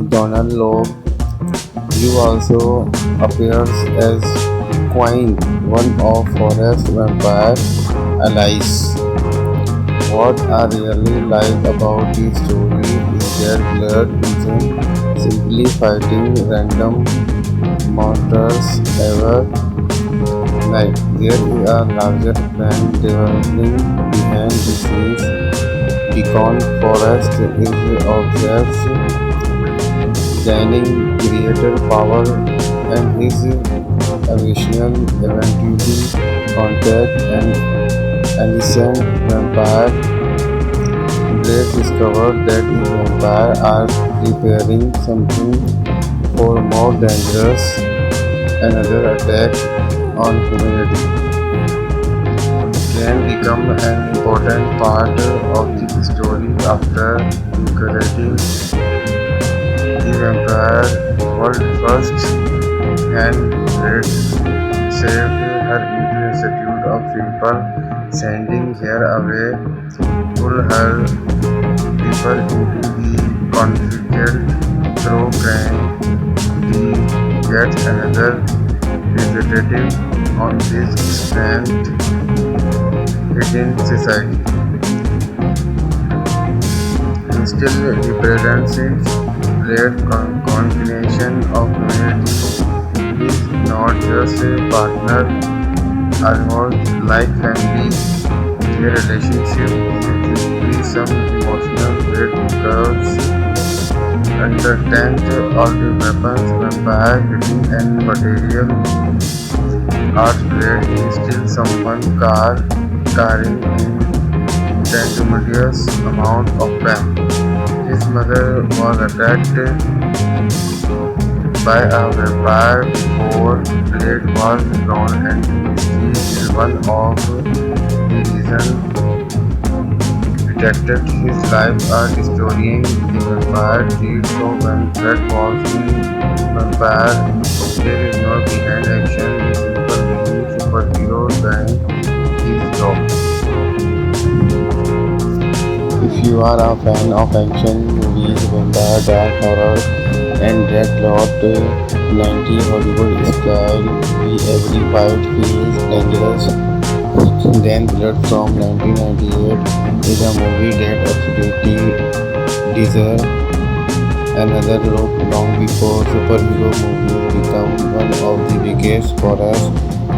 Donald Logue, you also appears as Quine, one of Forest Vampire allies. What I really like about this story is that Blood isn't simply fighting random monsters ever night. There is a larger plan developing behind the scenes. Deacon Forrest is obsessed, gaining creator power, and his ambition eventually contact an innocent vampire. Blade discovers that his vampires are preparing something for more dangerous, another attack on humanity. Can become an important part of the story after incorporating the vampire world first and Red saved her into a institute of people, sending her away, pull her deeper into the conflict through crime, the yet another representative on this strength within society. Still represents its great combination of humanity. He is not just a partner, almost like family. Their relationship is deeply some emotional weight because under tenth all the weapons, vampire, hitting and material art blade is still someone carrying in tremendous amount of pain. His mother was attacked by a vampire before Blade was drawn, and he is one of the reasons protected his life are destroying the vampire deed. So when Blade was the vampire, there is no behind action. The simple meaning superhero doing his job. If you are a fan of action movies, vampire, dark horror, and Dreadlord 90 Hollywood style, every fight feels dangerous, then Blood from 1998 is a movie that absolutely deserves another look long before superhero movies become one of the biggest horrors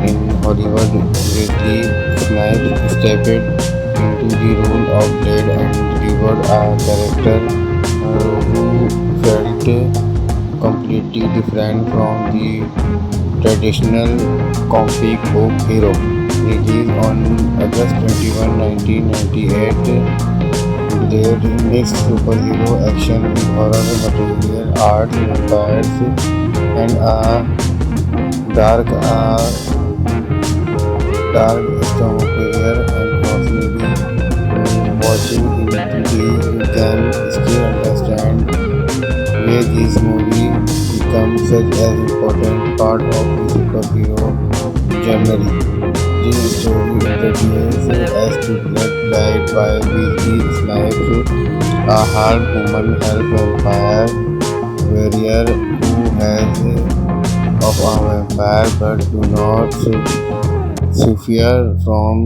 in Hollywood. Ridley Snipes stepped into the role of Blade and delivered a character who felt completely different from the traditional comic book hero. Released on August 21, 1998, Blade mixed superhero action with horror material arts, vampires, and a dark atmosphere. And personally, watching him today, you can still understand where this movie becomes such an important part of the superhero genre. This story introduces us to Blood Light by Wesley Snipes, a half-human, half-vampire warrior who has of a vampire but do not suffer from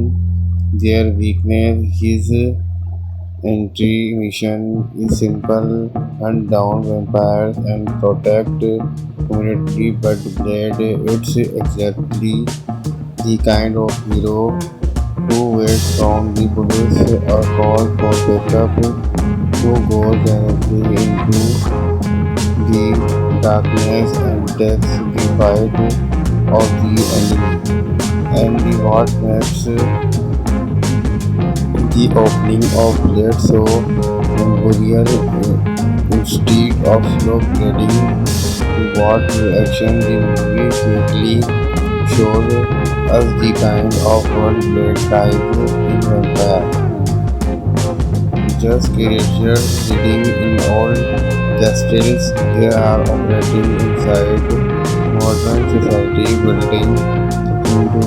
their weakness. His entry mission is simple: hunt down vampires and protect humanity. But Blade, it's exactly the kind of hero who waits from the police or calls for backup, who goes directly into the darkness and takes the fight of the enemy. And what makes the opening of Blade so memorable, instead of slow bleeding to what action, the movie quickly shows us the kind of world Blade thrives in vampire. Just creatures living in old castles, they are operating inside modern society, building into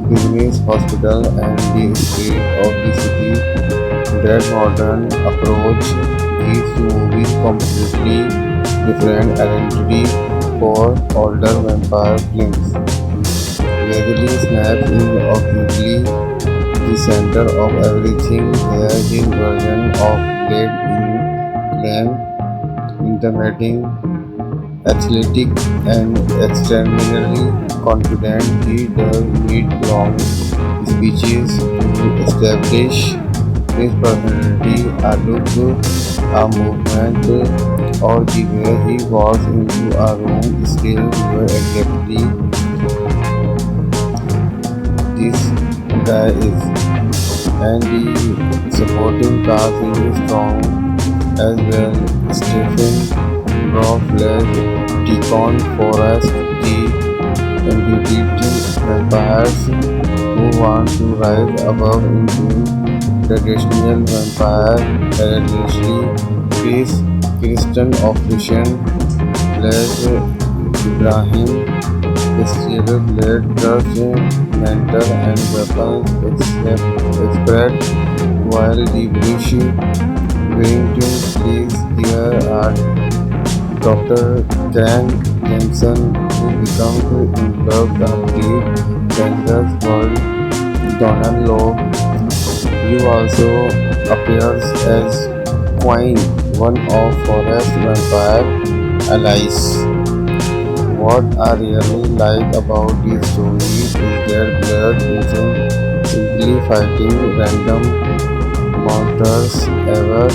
business, hospital, and the street of the city. That modern approach gives the movie completely different identity for older vampire films. Wesley Snipes is obviously the center of everything here. His version of Blade in glam, intimidating, athletic, and extremely confident. He does need long speeches to establish his personality, a look, a movement, or the way he walks into a room still where exactly this guy is. and the supporting cast is strong as well. Stephen Rothfeld, Deacon Forrest, the embodied vampires who want to rise above into traditional vampire heritage face Kristen Operation plays Ibrahim Castillo led trust mentor and weapons expert while the British Wellington plays here are Doctor Karen Jameson who becomes involved in the dangerous world. Donald Logue, who also appears as Quine, one of Forrest's vampire allies. What I really like about these stories is their blood isn't simply fighting random monsters ever.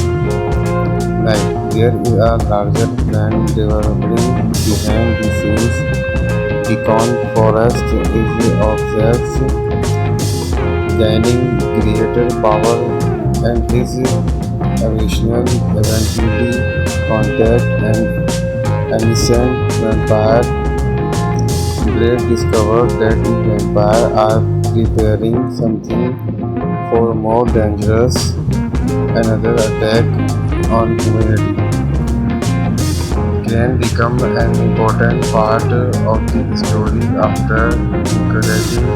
Like there is a larger plan developing behind the scenes. Deacon Forrest is obsessed gaining greater power and his original eventually contact an innocent vampire. Blade discovers that the vampires are preparing something for more dangerous, another attack on humanity. Can become an important part of the story after encouraging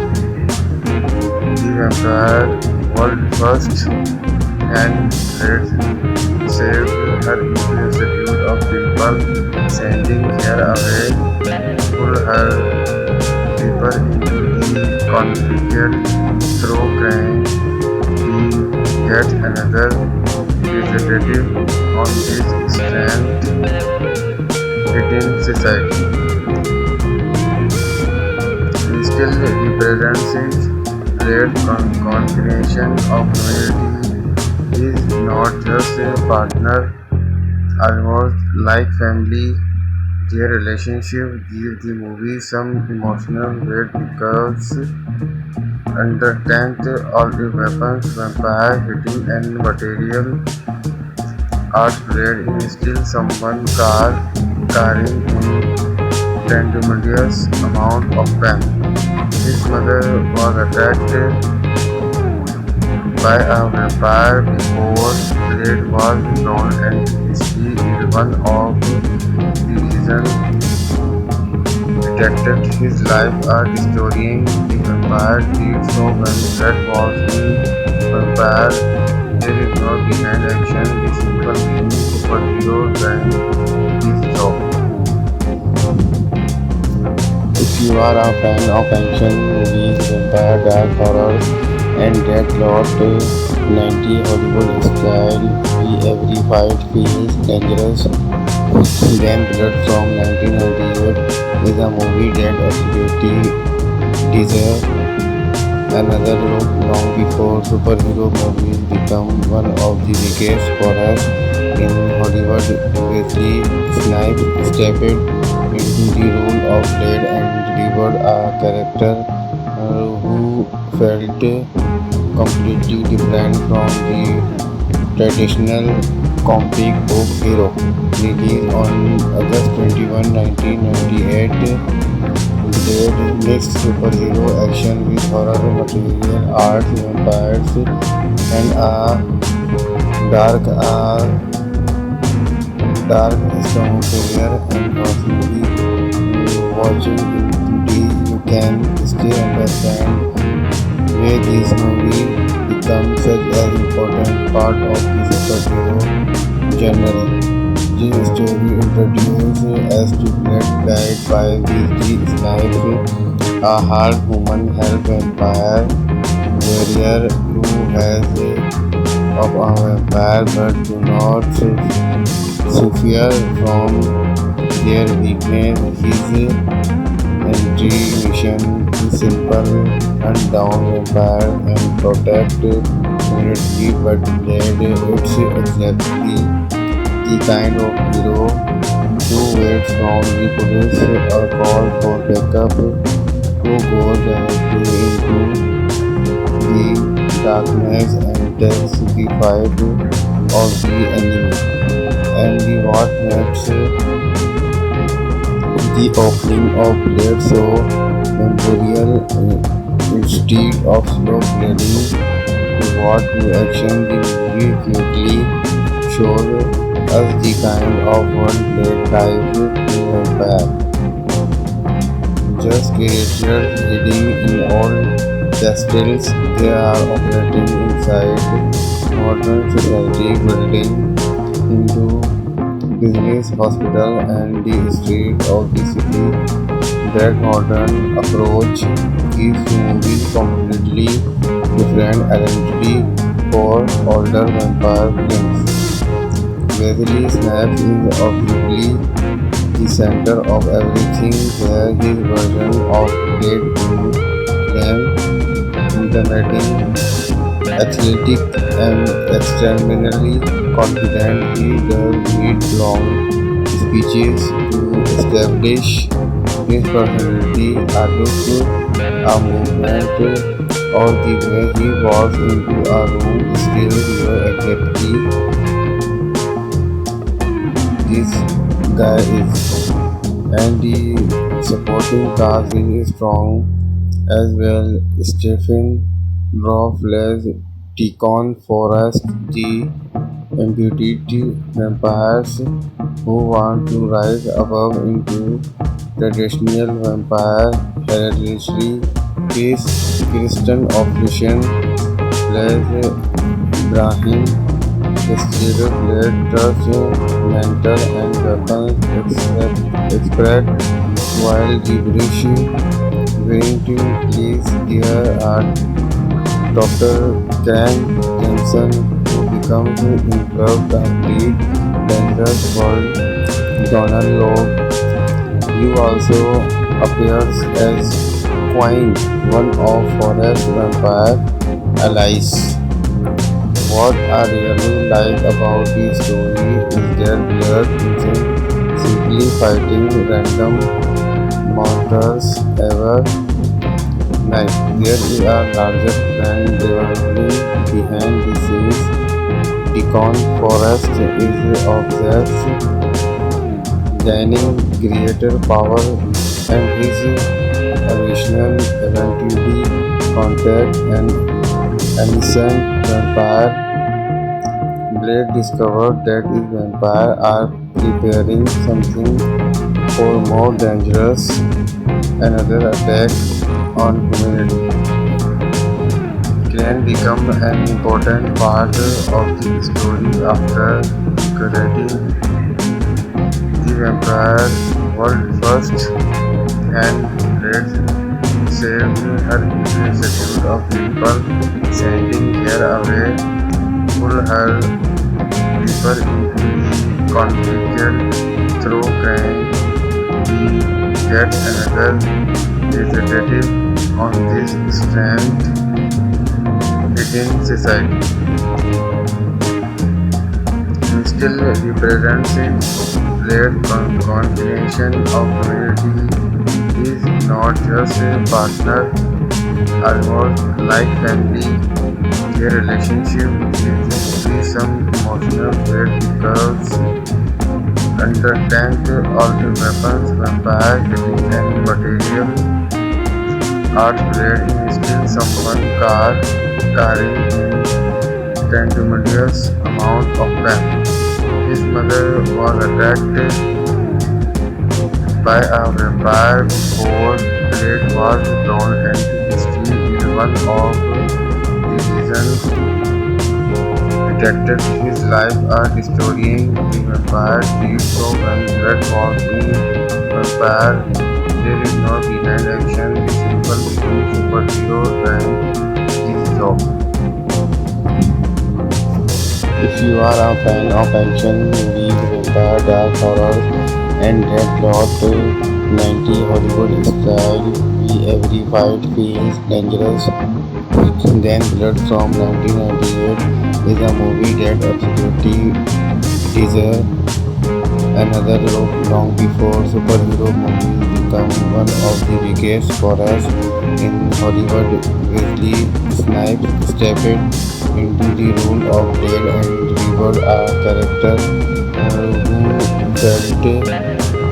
the vampire world first and Blade saved her institute of people, sending her away, pull her deeper into the conflict through crime. Being yet another representative on this strand within society. He still represents its great combination of humanity. He is not just a partner, almost like family. Their relationship gives the movie some emotional weight because underneath all the weapons, vampire hitting and material art Blade is still someone carrying in tremendous amount of pain. His mother was attacked by a vampire before Blade was born, and history is one of the reasons detected his life are destroying the vampire did so when Blade was the vampire. There is no behind action, the simple being superhero than this job. If you are a fan of action movies, vampire, dark horrors, and that lot 90 Hollywood style, every fight feels dangerous, then Blood from 1998 is a movie that absolutely deserves another look long before superhero movies become one of the biggest horrors in Hollywood. Wesley Snipes stepped into the role of Blade and delivered a character who felt completely different from the traditional comic book hero. Released on August 21, 1998, Blade mixed superhero action with horror material, art, vampires, and a dark strong career. And personally, watching it today, you can still understand where this movie becomes such an important part of the superhero genre. This story introduces us to Blade played by Wesley Snipes, a half-human, half-vampire warrior who has of a vampire but do not suffer from their weakness. His entry mission is simple: hunt down vampire and protect humanity, but Blade it's exactly the kind of hero who waits from the police or call for backup, who goes directly into the darkness and takes the fight of the enemy. And the what makes the opening of blade so memorial instead of slow bleeding the what to action the movie quickly showed us the kind of one blade life in vampire. Just creatures hiding in old castles, they are operating inside modern society, building into business, hospital, and the street of the city. That modern approach gives the movie completely different identity for older vampire films. Wesley Snipes is obviously the center of everything where his version of Blade became intimidating, athletic, and extremely confident. He does need long speeches to establish his personality, a look, a movement, or the way he walks into a room. Still, you exactly this guy is, and the supporting cast is strong as well. Stephen Drawflesh, Deacon Forrest, the embodied vampires who want to rise above into traditional vampire hereditary case. Kristen Option plays Brahim. Stereo blade trust mental and weapons expert while gibberish going to please here are Dr. Kang Jensen who becomes involved complete dangerous world Donald Logue. He also appears as Quine, one of Forest vampire allies. What I really like about this story is that Blair isn't simply fighting random monsters ever night. There is a larger plan developing behind the scenes. Deacon Forrest is obsessed gaining greater power and his original eventually contact an innocent vampire. Blade discovered that his vampires are preparing something far more dangerous, another attack on humanity. Can become an important part of the story after creating the vampire world first, and Blade saved her multitude of people, sending her away, pull her deeper into the conflict through crime. We get another representative on this strand within society. He still represents it. Blade combination of community is not just a partner, almost like family. Their relationship is usually some emotional weight because understand all the weapons, vampire, killing and material art. Blade is still someone carrying in tremendous amount of pain. His mother was attacked by a vampire before Blade was born, and history is one of the reasons detected his life are destroying the vampire deed. So when Blade was in vampire, there is no behind action. The simple being superhero and his job. If you are a fan of action movies, vampire, dark horror, and red plot, 90 Hollywood style, every fight feels dangerous. Then Blood from 1998 is a movie that absolutely deserves another look long before superhero movies become one of the biggest scorers in Hollywood. Wesley Snipes stepped into the role of Dale and delivered a character who felt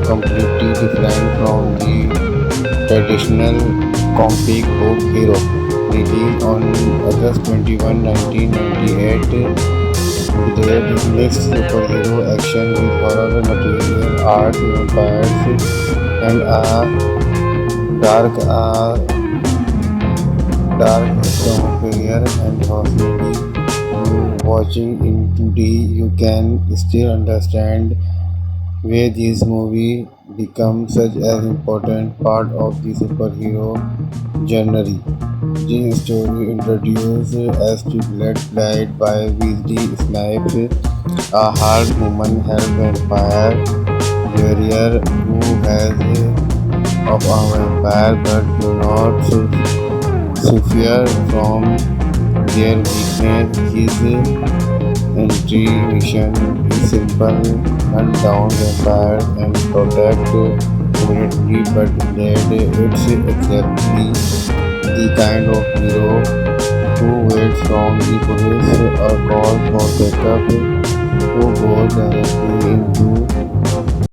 completely different from the traditional comic book hero. Released on August 21, 1998, there is mixed superhero action with horror material, art, vampires, and a dark, dark atmosphere. And possibly watching in today, you can still understand where this movie becomes such an important part of the superhero genre. The story introduced us to Blood played by Wesley Snipes, a half-human, half-vampire warrior who has of a vampire but do not suffer from their weakness. His entry mission is simple: hunt down vampires and protect humanity, but instead it's exactly the kind of hero who waits from the police or calls for backup, who goes directly into